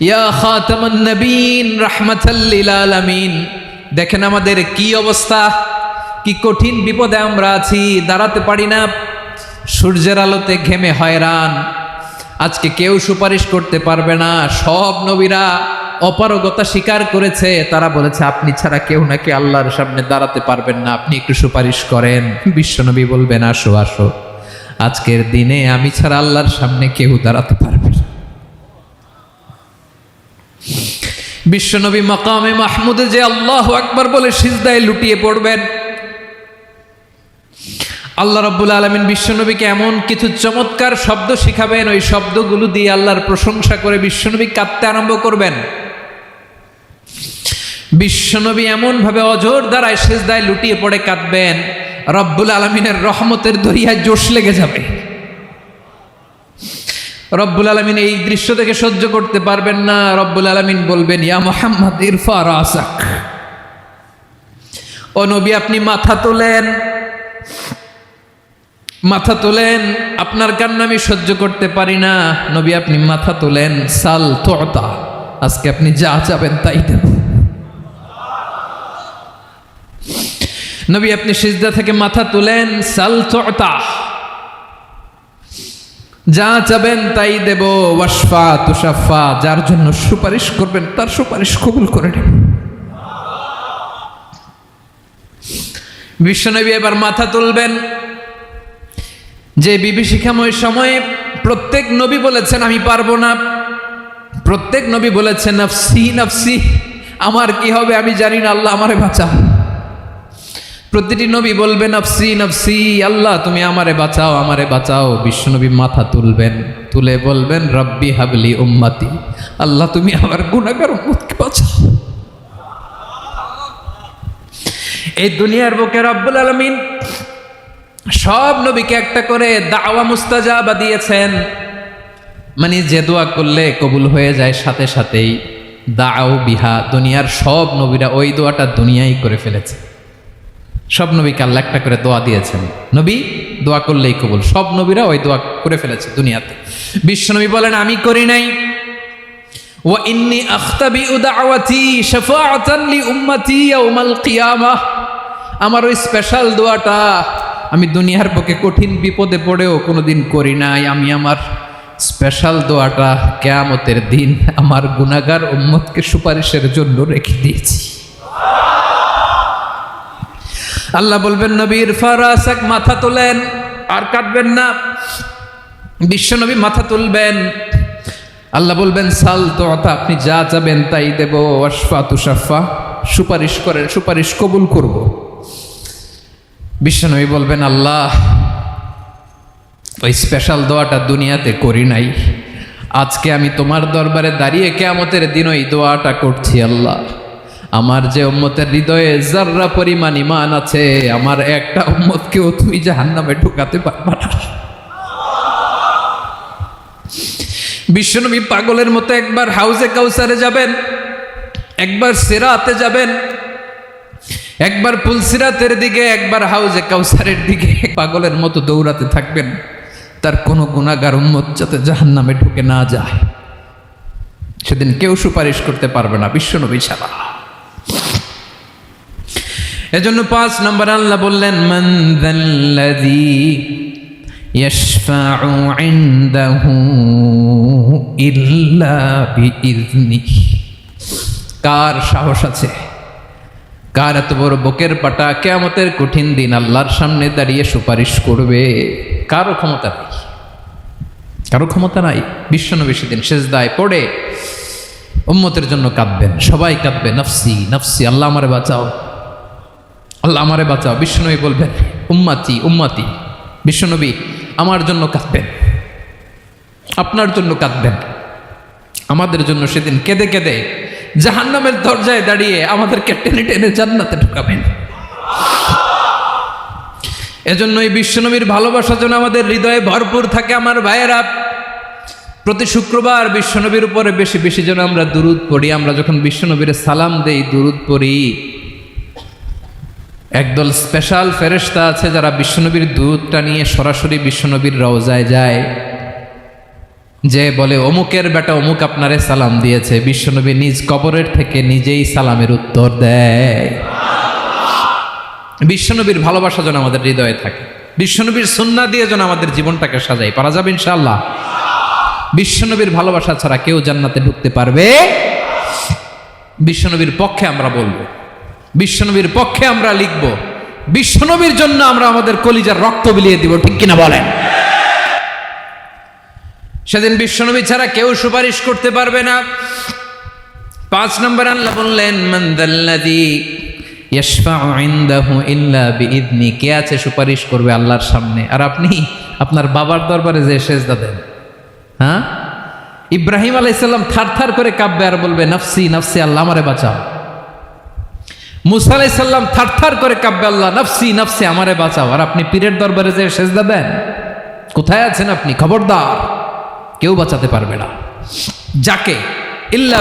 ইয়া খাতামান নবীন, রাহমাতাল লিল আলামিন। দেখেন আমাদের কি অবস্থা, কি কঠিন বিপদে আমরা আছি, দাঁড়াতে পারি না, সূর্যের আলোতে ঘেমে হয়রান। আজকে কেউ সুপারিশ করতে পারবে না। সব নবীরা অপারগতা স্বীকার করেছে, তারা বলেছে আপনি ছাড়া কেউ নাকি আল্লাহর সামনে দাঁড়াতে পারবেন না, আপনি একটু সুপারিশ করেন। বিশ্বনবী বলবেন, আসো আসো, আজকের দিনে আমি ছাড়া আল্লাহর সামনে কেউ দাঁড়াতে পারবে না। বিশ্বনবী মাকামে মাহমুদে যে আল্লাহু আকবার বলে সিজদায় লুটিয়ে পড়বেন। আল্লাহ রাব্বুল আলামিন বিশ্বনবীকে এমন কিছু চমৎকার শব্দ শিখাবেন, ওই শব্দগুলো দিয়ে আল্লাহর প্রশংসা করে বিশ্বনবী কাঁদতে আরম্ভ করবেন। বিশ্বনবী এমন ভাবে অজর দ্বারায় সিজদায় লুটিয়ে পড়ে কাঁদবেন, রব্বুল আলামিনের রহমতের দরিয়ায় জোশ লেগে যাবে। রব্বুল আলামিন এই দৃশ্য থেকে সহ্য করতে পারবেন না। রব্বুল আলামিন বলবেন, ইয়া মুহাম্মদ ইরফা রাসাক, ও নবী আপনি মাথা তোলেন, মাথা তোলেন, আপনার কান্না আমি সহ্য করতে পারি না। নবী আপনি মাথা তোলেন, সাল তুতা, আজকে আপনি যা চাবেন তাই দেব। নবী আপনি সিজদা থেকে মাথা তুলেন, সাল তুতা, যা চাবেন তাই দেব। ওয়াশফা তুশাফা, যার জন্য সুপারিশ করবেন তার সুপারিশ কবুল করে নেব। বিশ্বনবী এবার মাথা তুলবেন। যে বিভীষিকাময় সময়ে প্রত্যেক নবী বলেছেন আমি পারবো না, প্রত্যেক নবী বলেছেন নফসি নফসি, আমার কি হবে আমি জানি না, আল্লাহ আমারে বাঁচাও। প্রতিটি নবী বলবেন নফসি নফসি, আল্লাহ তুমি আমারে বাঁচাও, আমারে বাঁচাও। বিশ্বনবী মাথা তুলবেন, তুলে বলবেন রব্বি হাবলি উম্মতি, আল্লাহ তুমি আমার গুনাহগার উম্মতকে বাঁচাও। এই দুনিয়ার বুকে রব্বুল আলামিন সব নবীকে একটা করে দাওয়া মুস্তাজাবা দিয়েছেন, মানে যে দোয়া করলে কবুল হয়ে যায় সাথে সাথেই। দাও বিহা, দুনিয়ার সব নবীরা ওই দোয়াটা দুনিয়ায় করে ফেলেছে। সব নবীকে আল্লাহ একটা করে দোয়া দিয়েছেন, নবী দোয়া করলেই কবুল। সব নবীরা ওই দোয়া করে ফেলেছে দুনিয়াতে। বিশ্বনবী বলেন আমি করি নাই। ওয়া ইন্নী আখতাবিউ দাওয়াতি শাফাআতান লি উম্মতি ইয়াউমাল কিয়ামাহ, আমার ওই স্পেশাল দোয়াটা আমি দুনিয়ার বুকে কঠিন বিপদে পড়েও কোনোদিন করি নাই। আমি আমার স্পেশাল দোয়াটা কিয়ামতের দিন আমার গুনাহগার উম্মতকে সুপারিশের জন্য রেখে দিয়েছি। আল্লাহ বলবেন, নবীর ফারাসাক, মাথা তোলেন, আর কাটবেন না। বিশ্বনবী মাথা তুলবেন। আল্লাহ বলবেন, সাল তোতা, আপনি যা চাবেন তাই দেব। ওয়াশফা তুশাফা, সুপারিশ করেন, সুপারিশ কবুল করব। বিশ্বনবী বলবেন, আল্লাহ ওই স্পেশাল দোয়াটা দুনিয়াতে করি নাই, আজকে আমি তোমার দরবারে দাঁড়িয়ে কিয়ামতের দিন ওই দোয়াটা করছি। আল্লাহ, আমার যে উম্মতের হৃদয়ে যাররা পরিমাণ ঈমান আছে, আমার একটা উম্মতকেও তুমি জাহান্নামে ঢুকাতে পারবা না। বিশ্বনবী পাগলের মতো একবার হাউজে কাউসারে যাবেন, একবার সিরাতে যাবেন, একবার পুলসিরাতের দিকে, একবার হাউজে কাউসারের দিকে পাগলের মতো দৌড়াতে থাকবেন, তার কোনো গুনাহগার উম্মত যাতে জাহান্নামে ঢুকে না যায়। সেদিন কেউ সুপারিশ করতে পারবে না বিশ্বনবী ছাড়া। এজন্য 5 নম্বর আল্লাহ বললেন, মান যাল্লাযী ইয়াশফাউ ইনদাহু ইল্লা বিইযনিহি। কার সাহস আছে, কার এত বড় বুকের পাটা কিয়ামতের কঠিন দিন আল্লাহর সামনে দাঁড়িয়ে সুপারিশ করবে? কারো ক্ষমতা নেই, কারো ক্ষমতা নাই। বিশ্বনবী সেদিন সেজদায় পড়ে উম্মতের জন্য কাঁদবেন, সবাই কাঁদবে, নফসি নফসি, আল্লাহ আমারে বাঁচাও, আল্লাহ আমারে বাঁচাও। বিশ্বনবী বলবেন, উম্মতি উম্মতি। বিশ্বনবী আমার জন্য কাঁদবেন, আপনার জন্য কাঁদবেন, আমাদের জন্য সেদিন কেঁদে কেঁদে জাহান্নামের দরজায় দাঁড়িয়ে আমাদেরকে টেনে টেনে জান্নাতে ঢুকাবেন। এজন্য এই বিশ্বনবীর ভালোবাসা যেন আমাদের হৃদয়ে ভরপুর থাকে। আমার ভাইয়েরা, প্রতি শুক্রবার বিশ্বনবীর উপরে বেশি বেশি যেন আমরা দুরূদ পড়ি। আমরা যখন বিশ্বনবীর সালাম দেই, দুরূদ পড়ি, একদল স্পেশাল ফেরেশতা আছে যারা বিশ্বনবীর দুরূদটা নিয়ে সরাসরি বিশ্বনবীর রওজায় যায়, যে বলে, অমুকের বেটা অমুক আপনারে সালাম দিয়েছে। বিশ্বনবী নিজ কবরের থেকে নিজেই সালামের উত্তর দেয়। বিশ্বনবীর ভালোবাসা যেন আমাদের হৃদয়ে থাকে, বিশ্বনবীর সুন্নাহ দিয়ে যেন আমাদের জীবনটাকে সাজাই। পারা যাবে ইনশাআল্লাহ? বিশ্বনবীর ভালোবাসা ছাড়া কেউ জান্নাতে ঢুকতে পারবে? বিশ্বনবীর পক্ষে আমরা বলবো, বিশ্বনবীর পক্ষে আমরা লিখব, বিশ্বনবীর জন্য আমরা আমাদের কলিজার রক্ত বিলিয়ে দিব। ঠিক কিনা বলেন? সেদিন বিশ্বনবী ছাড়া কেউ সুপারিশ করতে পারবে না। 5 নম্বর আল্লাহ বললেন, মান যাল্লাযী ইয়াশফাউ ইনদাহু ইল্লা বিইযনি। কে আছে সুপারিশ করবে আল্লাহর সামনে? আর আপনি আপনার বাবার দরবারে যে সেজদা দেন, হ্যাঁ, ইব্রাহিম আলাইহিস সালাম থারথার করে কাঁপবে আর বলবে, নফসি নফসি, আল্লাহ আমারে বাঁচাও। মুসা আলাইহিস সালাম থারথার করে কাঁপবে, আল্লাহ নফসি নফসি, আমারে বাঁচাও। আর আপনি পীরের দরবারে যে সেজদা দেন, কোথায় আছেন আপনি? খবরদার, কেউ বাঁচাতে পারবে না। যাকে ইল্লা,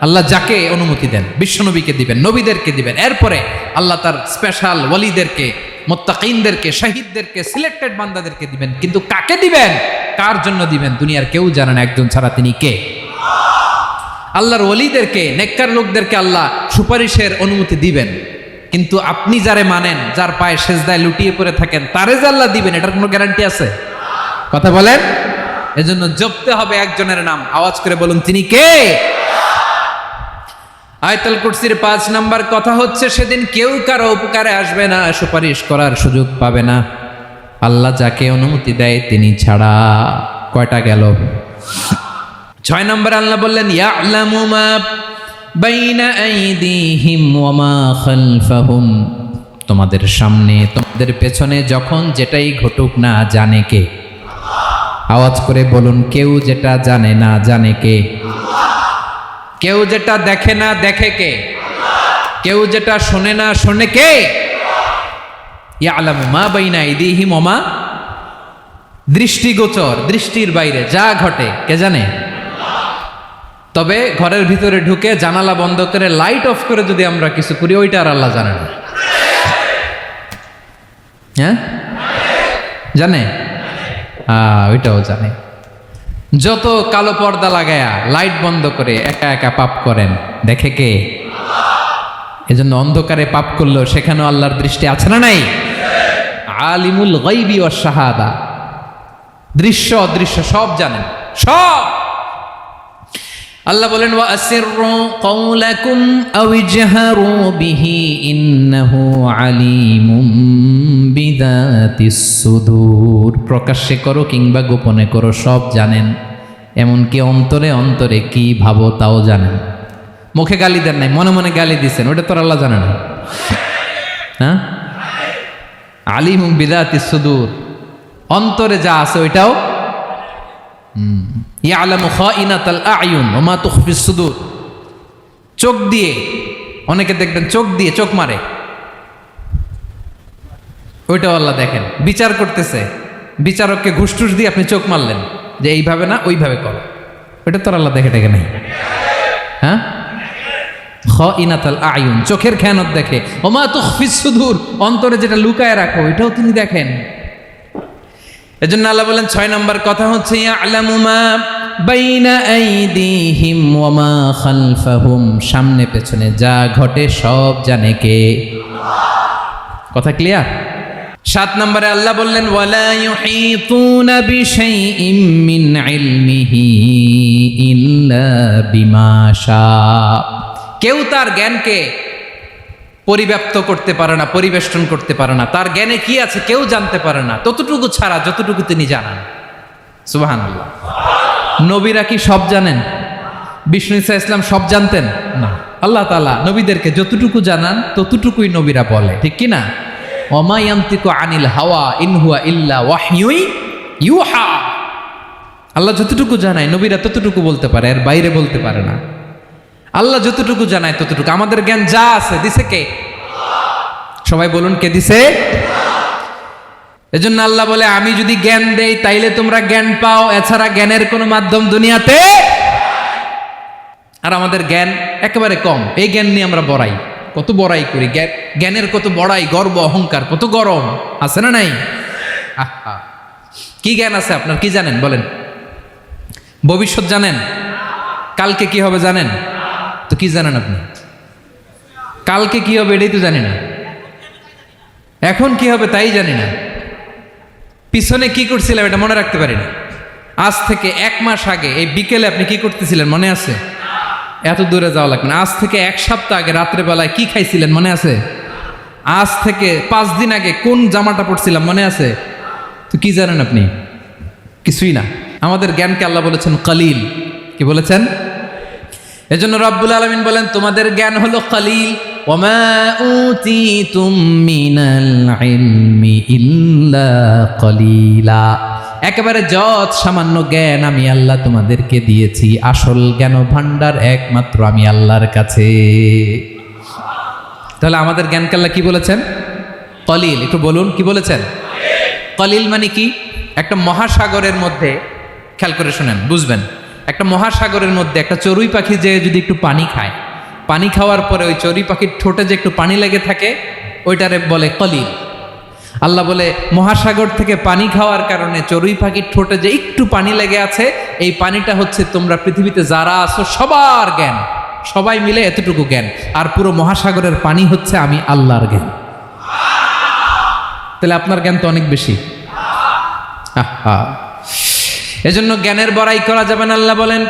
আল্লাহ যাকে অনুমতি দেন, বিশ্বনবীকে দিবেন, নবীদেরকে দিবেন, এরপরে আল্লাহ তার স্পেশাল ওয়ালিদেরকে, মুত্তাকিনদেরকে, শহীদদেরকে, সিলেক্টেড বান্দাদেরকে দিবেন। কিন্তু কাকে দিবেন, কার জন্য দিবেন, দুনিয়ার কেউ জানে না। একজন ছাড়া, তিনি কে? আল্লাহর ওয়ালিদেরকে, নেককার লোকদেরকে আল্লাহ সুপারিশের অনুমতি দিবেন। কিন্তু আপনি যারে মানেন, যার পায়ে সেজদায় লুটিয়ে পড়ে থাকেন, তারে যে আল্লাহ দিবেন, এটার কোনো গ্যারান্টি আছে? কথা বলেন। এজন্য জপতে হবে একজনের নাম, আওয়াজ করে বলুন, তিনি কে? আয়াতুল কুরসির 5 নাম্বার কথা হচ্ছে, সেদিন কেউ কারো উপকারে আসবে না, সুপারিশ করার সুযোগ পাবে না, আল্লাহ যাকে অনুমতি দেয় তিনি ছাড়া। কয়টা গেল? 6 নাম্বার আল্লাহ বললেন, ইয়ালামু মা বাইনা আইদিহিম ওয়া মা খালফাহুম। তোমাদের সামনে, তোমাদের পেছনে যখন যেটাই ঘটুক না জানে কে? আওয়াজ করে বলুন, কেউ যেটা জানে না জানে কে? কেউ যেটা দেখে না দেখে কে? কেউ যেটা শোনে না শোনে কে? ইয়ালামু মা বাইনা আইদিহিম ওয়া মা, দৃষ্টিগোচর, দৃষ্টির বাইরে যা ঘটে কে জানে? তবে ঘরের ভিতরে ঢুকে জানালা বন্ধ করে লাইট অফ করে যদি আমরা কিছু করি, ওইটা আর আল্লাহ জানে না। হ্যাঁ, জানে? ওইটাও জানে। যত কালো পর্দা লাগায়া লাইট বন্ধ করে একা একা পাপ করেন, দেখে কে? এজন্য অন্ধকারে পাপ করলেও সেখানেও আল্লাহর দৃষ্টি আছে না নাই? আলিমুল গাইবি ওয়াশ শাহাদা, দৃশ্য অদৃশ্য সব জানেন, সব। আল্লাহ বলেন ওয়া আসিররু কাওলাকুম আও ইজহারু বিহি ইন্নাহু আলিমুম বিযাতিস সুদূর। প্রকাশ্যে করো কিংবা গোপনে করো সব জানেন, এমনকি অন্তরে অন্তরে কি ভাবো তাও জানেন। মুখে গালি দেন নাই, মনে মনে গালি দিচ্ছেন, ওটা তো আল্লাহ জানে না। হ্যাঁ, আলিমুম বিযাতিস সুদূর, অন্তরে যা আছে ওইটাও ইয়ালামু খাইনাতাল আয়ুন ওয়া মা তুখফিস সুদূর। চোখ দিয়ে, অনেকে দেখবেন চোখ দিয়ে চোখ মারে, ওইটাও আল্লাহ দেখেন। বিচার করতেছে, বিচারককে ঘুষ টুস দিয়ে আপনি চোখ মারলেন যে এইভাবে না ওইভাবে করো, ওইটা তো আল্লাহ দেখে টেকে নাই। হ্যাঁ, খাইনাতাল আয়ুন, চোখের খেয়ানত দেখে। ওয়া মা তুখফিস সুদূর, অন্তরে যেটা লুকায় রাখো ওইটাও তিনি দেখেন। এজন্য আল্লাহ বলেন 6 নম্বর কথা হচ্ছে ইয়ালামু মা বাইনা আইদিহিম ওয়া মা খালফাহুম, সামনে পেছনে যা ঘটে সব জানে কে? কথা ক্লিয়ার? 7 নম্বরে আল্লাহ বললেন ওয়ালা ইউহিতুনা বিশাইইম মিন ইলমিহি ইল্লা বিমা শা, কেউ তার জ্ঞানকে পরিব্যাপ্ত করতে পারে না, পরিবেষ্টন করতে পারে না। তার জ্ঞানে কি আছে কেউ জানতে পারে না, ততটুকু ছাড়া যতটুকু তিনি জানান। সুবহানাল্লাহ। নবীরা কি সব জানেন? বিষ্ণু ঈসা ইসলাম সব জানতেন না। আল্লাহ তাআলা নবীদেরকে যতটুকু জানান ততটুকুই নবীরা বলে, ঠিক কি না? ওমা ইয়ানতিকু আনিল হাওয়া ইন হুয়া ইল্লা ওয়াহয়ুই ইউহা। আল্লাহ যতটুকু জানায় নবীরা ততটুকু বলতে পারে, এর বাইরে বলতে পারে না। আল্লাহ যতটুকু জানায় ততটুকু। আমাদের জ্ঞান যা আছে দিছে কে? সবাই বলুন, কে দিছে? এজন্য আল্লাহ বলে আমি যদি জ্ঞান দেই তাইলে তোমরা জ্ঞান পাও, এছাড়া জ্ঞানের কোনো মাধ্যম দুনিয়াতে। আর আমাদের জ্ঞান একেবারে কম, এই জ্ঞান নিয়ে আমরা বড়াই, কত বড়াই করি, জ্ঞানের কত বড়াই, গর্ব অহংকার, কত গরম আছে না নাই? আহা, কি জ্ঞান আছে আপনার? কি জানেন বলেন? ভবিষ্যৎ জানেন? কালকে কি হবে জানেন? তো কি জানেন আপনি? কালকে কি হবে এটাই তো জানি না, এখন কি হবে তাই জানি না, পিছনে কি করছিলাম এটা মনে রাখতে পারি না। আজ থেকে 1 মাস আগে এই বিকেলে আপনি কি করতেছিলেন মনে আছে? এত দূরে যাওয়া লাগবে না। আজ থেকে 1 সপ্তাহ আগে রাত্রেবেলায় কি খাইছিলেন মনে আছে? আজ থেকে 5 দিন আগে কোন জামাটা পরছিলাম মনে আছে? তো কি জানেন আপনি? কিছুই না। আমাদের জ্ঞানকে আল্লাহ বলেছেন কলিল। কি বলেছেন? এজন্য রব্বুল আলামিন বলেন তোমাদের জ্ঞান হলো কলিল। ওমা উতিতুম মিনাল ইলমি ইল্লা কলিলা, একেবারে যত সামান্য জ্ঞান আমি আল্লাহ তোমাদেরকে দিয়েছি, আসল জ্ঞান ভান্ডার একমাত্র আমি আল্লাহর কাছে। তাহলে আমাদের জ্ঞানকে আল্লাহ কি বলেছেন? কলিল। একটু বলুন কি বলেছেন? কলিল মানে কি? একটা মহাসাগরের মধ্যে, খেয়াল করে শুনেন বুঝবেন, একটা মহাসাগরের মধ্যে একটা চড়ুই পাখি যে যদি একটু পানি খায়, পানি খাওয়ার পরে ওই চড়ুই পাখির ঠোঁটে যে একটু পানি লেগে থাকে ওইটারে বলে কলিল। আল্লাহ বলে মহাসাগর থেকে পানি খাওয়ার কারণে চড়ুই পাখির ঠোঁটে যে একটু পানি লেগে আছে, এই পানিটা হচ্ছে তোমরা পৃথিবীতে যারা আছো সবার জ্ঞান, সবাই মিলে এতটুকু জ্ঞান, আর পুরো মহাসাগরের পানি হচ্ছে আমি আল্লাহর জ্ঞান। তাহলে আপনার জ্ঞান তো অনেক বেশি। আহা, এজন্য জ্ঞানের বড়াই করা যাবে না। আল্লাহ বলেন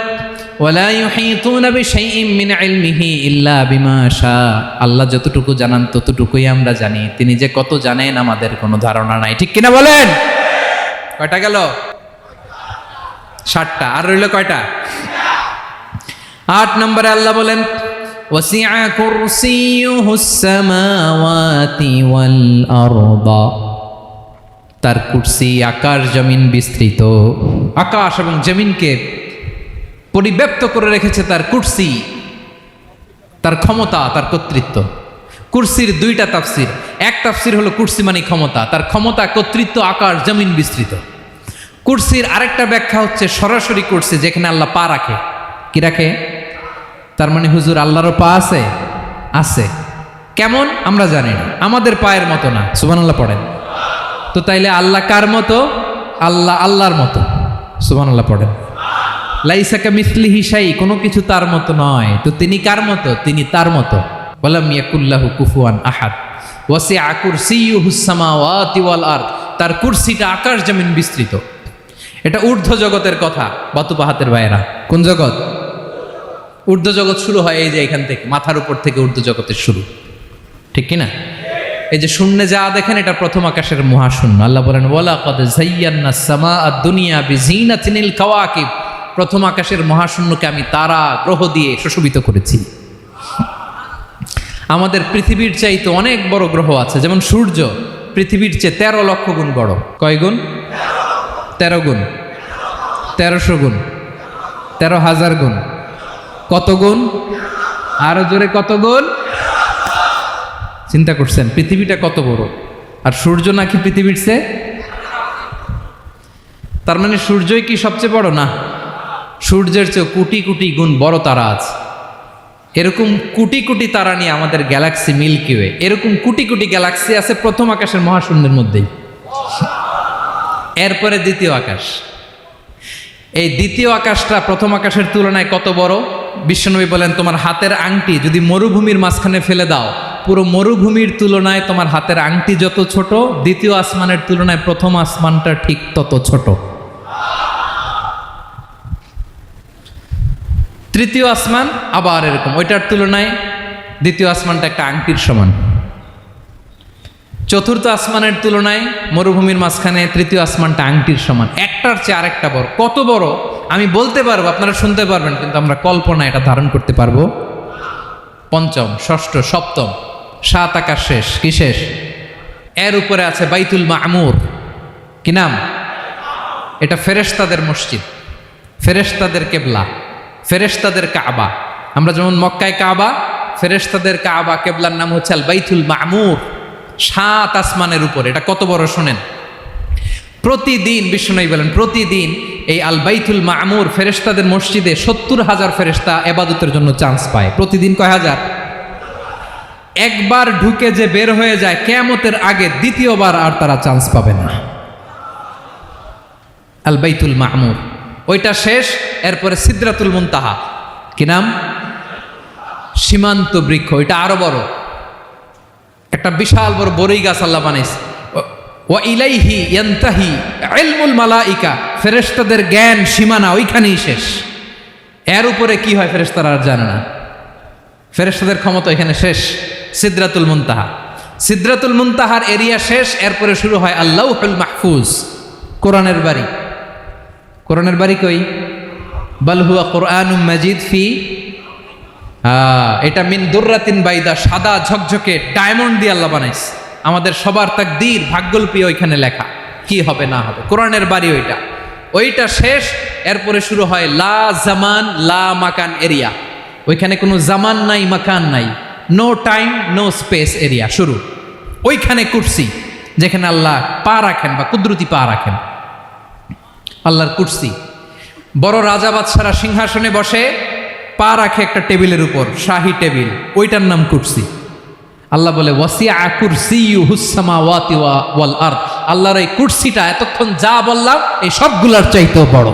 ওয়ালা ইউহিতুনা বিশাইইম মিন ইলমিহি ইল্লা বিমা শা, আল্লাহ যতটুকু জানান ততটুকুই আমরা জানি, তিনি যে কত জানেন আমাদের কোনো ধারণা নাই, ঠিক কিনা বলেন? কয়টা গেল? 7টা। আর রইল কয়টা? 8 নম্বরে আল্লাহ বলেন ওয়াসিআ কুরসিয়ুহুস সামাওয়াতি ওয়াল আরদা, তার কুরসি আকাশ জমিন বিস্তৃত, আকাশ এবং জমিনকে পরিব্যাপ্ত করে রেখেছে তার কুরসি, তার ক্ষমতা, তার কর্তৃত্ব। কুরসির 2টা তাফসির। এক তাফসির হলো কুরসি মানে ক্ষমতা, তার ক্ষমতা, কর্তৃত্ব, আকাশ জমিন বিস্তৃত। কুরসির আরেকটা ব্যাখ্যা হচ্ছে সরাসরি কুরসি, যেখানে আল্লাহ পা রাখে। কি রাখে? তার মানে হুজুর আল্লাহরও পা আছে? আছে। কেমন আমরা জানি না, আমাদের পায়ের মতো না। সুবহানাল্লাহ পড়েন তো। তাইলে আল্লাহ কার মতো? আল্লাহ আল্লাহর মতো। সুবহানাল্লাহ পড়েন। লাইসা কামিসলিহি শাই, কোনো কিছু তার মতো নয়। তো তিনি কার মতো? তিনি তার মতো। ওয়ালাম ইয়াকুল্লাহু কুফুয়ান আহাদ, ওয়াসিআ কুরসিয়ুহুস সামাওয়াতি ওয়াল আরদ, তার কুরসিটা আকাশ জমিন বিস্তৃত। এটা ঊর্ধ্ব জগতের কথা বাতুপাহাতের ভাইয়েরা। কোন জগৎ? ঊর্ধ্ব জগৎ শুরু হয় এই যে এখান থেকে, মাথার উপর থেকে ঊর্ধ্ব জগতের শুরু, ঠিক কিনা? এই যে শূন্যে যা দেখেন এটা প্রথম আকাশের মহাশূন্য। আল্লাহ বলেন ওয়ালাকাদ যায়্যানাস সামাআদ দুনিয়া বিজিনাতিনিল কাওয়াকিব, প্রথম আকাশের মহাশূন্যকে আমি তারা গ্রহ দিয়ে সুশোভিত করেছি। আমাদের পৃথিবীর চাইতে অনেক বড় গ্রহ আছে, যেমন সূর্য পৃথিবীর চেয়ে 13 লক্ষ গুণ বড়। কয় গুণ? 13 গুণ, 1300 গুণ, 13,000 গুণ। কত গুণ? আরো জোরে কত গুণ? চিন্তা করছেন পৃথিবীটা কত বড়, আর সূর্য নাকি পৃথিবীর চেয়ে? তার মানে সূর্যই কি সবচেয়ে বড়? না, সূর্যের চেয়ে কোটি কোটি গুণ বড় তারা আছে। এরকম কোটি কোটি তারা নিয়ে আমাদের গ্যালাক্সি মিল্কি ওয়ে, এরকম কোটি কোটি গ্যালাক্সি আছে প্রথম আকাশের মহাশূন্যের মধ্যেই। এরপরে দ্বিতীয় আকাশ। এই দ্বিতীয় আকাশটা প্রথম আকাশের তুলনায় কত বড়? বিশ্বনবী বলেন তোমার হাতের আংটি যদি মরুভূমির মাঝখানে ফেলে দাও, পুরো মরুভূমির তুলনায় তোমার হাতের আংটি যত ছোট, দ্বিতীয় আসমানের তুলনায় প্রথম আসমানটা ঠিক তত ছোট। তৃতীয় আসমান আবার এরকম, ওইটার তুলনায় দ্বিতীয় আসমানটা একটা আংটির সমান। চতুর্থ আসমানের তুলনায় মরুভূমির মাঝখানে তৃতীয় আসমানটা আংটির সমান। একটার চেয়ে আরেকটা বড়। কত বড় আমি বলতে পারবো, আপনারা শুনতে পারবেন, কিন্তু আমরা কল্পনা এটা ধারণ করতে পারবো? পঞ্চম, ষষ্ঠ, সপ্তম, 7 আকাশ শেষ। কি শেষ? এর উপরে আছে বাইতুল মামুর। কি নাম? এটা ফেরেশতাদের মসজিদ, ফেরেশতাদের কেবলা, ফেরেশতাদের কাবা। আমরা যেমন মক্কায় কাবা, ফেরেশতাদের কাবা কেবলার নাম হচ্ছে আল বাইতুল মামুর। 7 আসমানের উপরে। এটা কত বড় শোনেন। প্রতিদিন বিশ্বনবী বলেন প্রতিদিন এই আল বাইতুল মামুর ফেরেশতাদের মসজিদে 70,000 ফেরেশতা ইবাদতের জন্য চান্স পায়। প্রতিদিন কয় হাজার? একবার ঢুকে যে বের হয়ে যায় কিয়ামতের আগে দ্বিতীয়বার আর তারা চান্স পাবে না। আল বাইতুল মামুর ওইটা শেষ। এরপরে সিদরাতুল মুনতাহা। কি নাম? সীমান্ত বৃক্ষ। ওইটা আরো বড়, একটা বিশাল বড় বড়ই গাছ আল্লাহ বানাইছে। ওয়া ইলাইহি ইয়ানতাহি ইলমুল মালাইকা, ফেরেশতাদের জ্ঞান সীমানা ওইখানেই শেষ। এর উপরে কি হয় ফেরেশতারা আর জানে না। ফেরেশতাদের ক্ষমতা এখানে শেষ। সিদরাতুল মুনতাহা, সিদরাতুল মুনতাহার এরিয়া শেষ। এরপরে শুরু হয় আল্লাহুল মাহফুজ, কোরআনের বাড়ি। কোরআনের বাড়ি কই? বাল হুয়া কুরআনুম মাজিদ ফি, এটা মিন দুররাতিন বাইদা, সাদা ঝকঝকে ডায়মন্ড দিয়ে আল্লাহ বানাইছে। আমাদের সবার তাকদীর ভাগ্যলিপি ওইখানে লেখা, কি হবে না হবে। কোরআনের বাড়ি ওইটা, ওইটা শেষ। এরপরে শুরু হয় লা জামান লা মাকান এরিয়া। ওইখানে কোনো জামান নাই, মাকান নাই, no time no space area শুরু। ওইখানে কুরসি, যেখানে আল্লাহ পা রাখেন বা কুদরতি পা রাখেন, আল্লাহর কুরসি। বড় রাজা বাদশারা সিংহাসনে বসে পা রাখে একটা টেবিলের উপর, শাহী টেবিল, ওইটার নাম কুরসি। আল্লাহ বলে ওয়াসিআ কুরসিয়ুহুস সামাওয়াতি ওয়াল আরদ, আল্লাহর এই কুরসিটা এতক্ষণ যা বললাম এই সবগুলার চাইতেও বড়।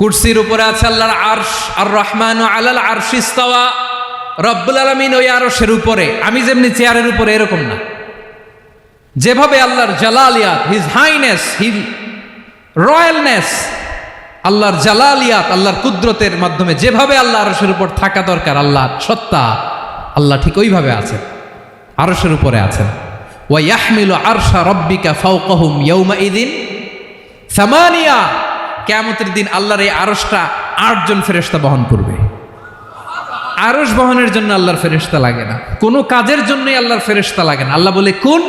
কুরসির উপরে আছে আল্লাহর আরশ। আর রহমানু আলাল আরশি ইস্তাওয়া, রব্বুল আলামিন ওই আরশের উপরে। আমি যেমনি চেয়ারের উপরে এরকম না, যেভাবে আল্লাহর জালালিয়াত, হিজ হাইনেস, হিজ রয়্যালনেস, আল্লাহর জালালিয়াত, আল্লাহর কুদরতের মাধ্যমে যেভাবে আল্লাহ আরশের উপর থাকা দরকার, আল্লাহর সত্তা, আল্লাহ ঠিক ওইভাবে আছেন, আরশের উপরে আছেন। ওয়া ইয়াহমিলু আরশা রাব্বিকা ফাওকাহুম ইয়াউমাইযিন সামানিয়া, কিয়ামতের দিন আল্লাহর এই আরশটা 8 জন ফেরেশতা বহন করবে। আরশ বহনের জন্য আল্লাহর ফেরেশতা লাগে না, কোনো কাজের জন্যই আল্লাহর ফেরেশতা লাগে না। আল্লাহ বলে কুন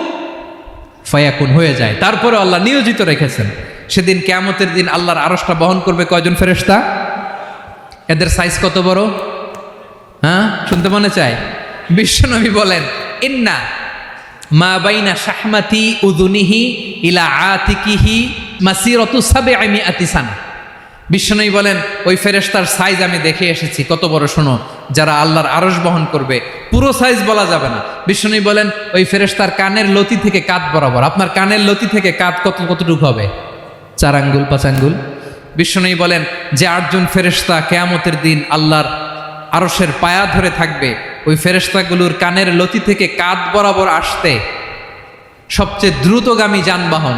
ফায়াকুন, হয়ে যায়। তারপরে আল্লাহ নিয়োজিত রেখেছেন। সেদিন কিয়ামতের দিন আল্লাহর আরশটা বহন করবে কয়জন ফেরেশতা? এদের সাইজ কত বড়? হ্যাঁ, শুনতে মনে চায়? বিশ্বনবী বলেন ইন্না মা বাইনা শাহমাতি উযুনিহি ইলা আতিকিহি মাসিরাতু 700 সানা। বিশ্বনবী বলেন ওই ফেরেশতার সাইজ আমি দেখে এসেছি। কত বড় শোনো, যারা আল্লাহর আরশ বহন করবে, পুরো সাইজ বলা যাবে না। বিশ্বনবী বলেন ওই ফেরেশতার কানের লতি থেকে কাঁধ বরাবর। আপনার কানের লতি থেকে কাঁধ কতটুকু হবে? 4 আঙ্গুল 5 আঙ্গুল। বিশ্বনবী বলেন যে 8 জন ফেরেশতা কিয়ামতের দিন আল্লাহর আরশের পায়া ধরে থাকবে, ওই ফেরেশতাগুলোর কানের লতি থেকে কাঁধ বরাবর আসতে সবচেয়ে দ্রুতগামী যানবাহন,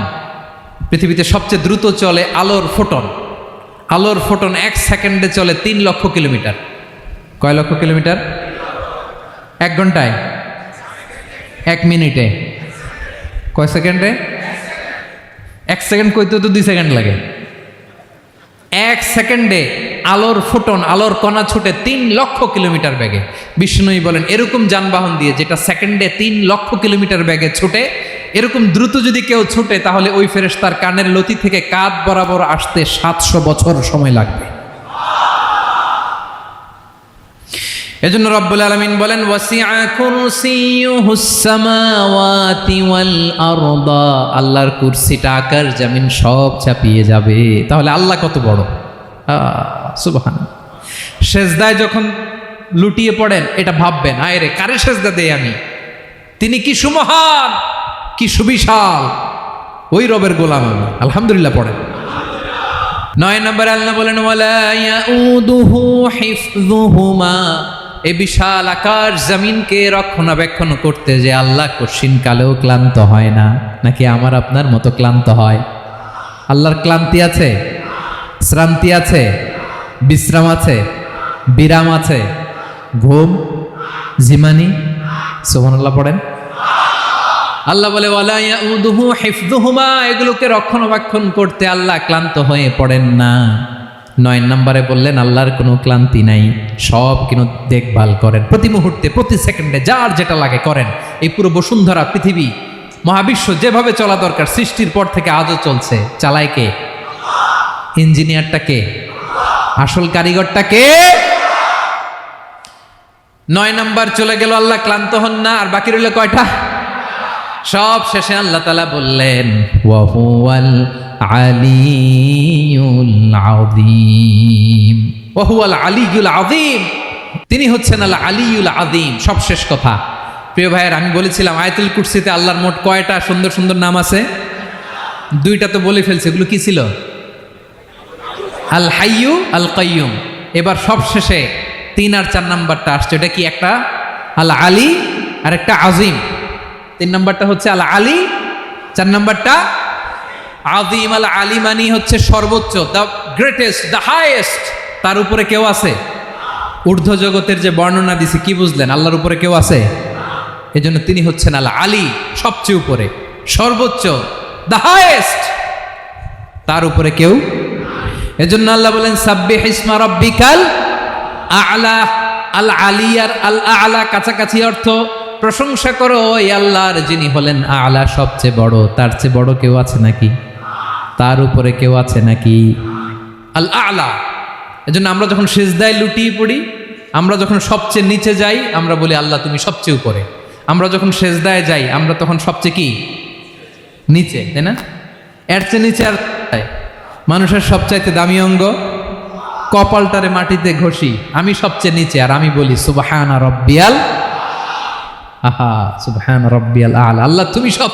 পৃথিবীতে সবচেয়ে দ্রুত চলে আলোর ফোটন। আলোর ফোটন 1 সেকেন্ডে চলে 3 লক্ষ কিলোমিটার। কয় লক্ষ কিলোমিটার? 1 ঘন্টায়? 1 মিনিটে? কয় সেকেন্ডে? 1 সেকেন্ড কইতে তো 2 সেকেন্ড লাগে। 1 সেকেন্ডে আলোর ফোটন, আলোর কণা ছুটে 3 লক্ষ কিলোমিটার বেগে। বিষ্ণুই বলেন এরকম যানবাহন দিয়ে যেটা সেকেন্ডে 3 লক্ষ কিলোমিটার বেগে ছুটে, এরকম দ্রুত যদি কেউ ছুটে তাহলে ওই ফেরেশতার কানের লতি থেকে কাঁধ বরাবর আসতে 700 বছর সময় লাগবে। এজন্য রব্বুল আলামিন বলেন ওয়াসিআ কুরসিয়ুহুস সামাওয়াতি ওয়াল আরদা, আল্লাহর কুরসিটা আকাশ জমিন সব চাপিয়ে যাবে। তাহলে আল্লাহ কত বড়! সুবহানাল্লাহ। সেজদায় যখন লুটিয়ে পড়েন এটা ভাববেন, আয় রে কারে সেজদা দেই আমি, তিনি কি সুমহান, কি সুবিশাল, ওই রবের গোলাম আমি। আলহামদুলিল্লাহ পড়েন। 9 নম্বরে আল্লাহ বলেন ওয়ালা ইয়াউদুহু হিফযুহুমা, এই বিশাল আকাশ জমিনকে রক্ষণাবেক্ষণ করতে যে আল্লাহ কঠিন কালেও ক্লান্ত হয় না। নাকি আমার আপনার মতো ক্লান্ত হয়? আল্লাহর ক্লান্তি আছে, শ্রান্তি আছে, বিশ্রাম আছে, বিরাম আছে, ঘুম, জিমানি? সুবহানাল্লাহ পড়েন। আল্লাহ বলে ওয়ালা ইয়াউদুহু হিফযুহুমা, এগুলোকে রক্ষণাবেক্ষণ করতে আল্লাহ ক্লান্ত হয়ে পড়েন না। 9 নম্বরে বললেন আল্লাহর কোনো ক্লান্তি নাই, সব কিন্তু দেখভাল করেন, প্রতি মুহূর্তে প্রতি সেকেন্ডে যার যেটা লাগে করেন। এই পুরো বসুন্ধরা, পৃথিবী, মহাবিশ্ব যেভাবে চলা দরকার সৃষ্টির পর থেকে আজও চলছে। চালায় কে? ইঞ্জিনিয়ারটা কে? আসল কারিগরটা কে? 9 নম্বর চলে গেল, আল্লাহ ক্লান্ত হন না। আর বাকি রইল কয়টা? সব শেষে আল্লাহ তাআলা বললেন ওয়া হুয়াল আলিয়ুল আযীম, ওয়া হুয়াল আলিয়ুল আযীম, তিনি হচ্ছেন আল আলিয়ুল আযীম। সব শেষ কথা। প্রিয় ভাইয়ের, আমি বলেছিলাম আয়াতুল কুরসিতে আল্লাহর মোট কয়টা সুন্দর সুন্দর নাম আছে? 2টা তো বলে ফেলছে। এগুলো কি ছিল? আল হাইয়ু, আল কাইয়ুম। এবার সব শেষে 3 আর 4 নাম্বারটা আসছে। এটা কি? একটা আল আলী আর একটা আযীম। 3 নাম্বারটা হচ্ছে আল আলী, 4 নাম্বারটা আযীম। আল আলী মানে হচ্ছে সর্বোচ্চ, দ্য গ্রেটেস্ট, দ্য হাইয়েস্ট। তার উপরে কেউ আছে? ঊর্ধ্ব জগতের যে বর্ণনা দিছি, কি বুঝলেন? আল্লাহর উপরে কেউ আছে? এজন্য তিনি হচ্ছেন আল আলী, সবচেয়ে উপরে, সর্বোচ্চ, দ্য হাইয়েস্ট। তার উপরে কেউ। এজন্য আল্লাহ বলেন সাব্বিহ ইসমা রাব্বিকাল আ'লা। আল আলী আর আল আ'লা কাছাকাছি অর্থ। প্রশংসা করো ওই আল্লাহর যিনি হলেন আ'লা, সবচেয়ে বড়। তার চেয়ে বড় কেউ আছে নাকি? তার উপরে কেউ আছে নাকি? আল আ'লা। এজন্য আমরা যখন সিজদায় লুটিয়ে পড়ি, আমরা যখন সবচেয়ে নিচে যাই, আমরা বলি আল্লাহ তুমি সবচেয়ে উপরে। আমরা যখন সিজদায় যাই, আমরা তখন সবচেয়ে কি? নিচে, তাই না? এর চেয়ে নিচে আর মানুষের সবচাইতে দামি অঙ্গ কপালটারে মাটিতে ঘষি, আমি সবচেয়ে নিচে, আর আমি বলি সুবহানা রাব্বিয়াল, আহা সুবহানা রাব্বিয়াল আ'লা, আল্লাহ তুমি সব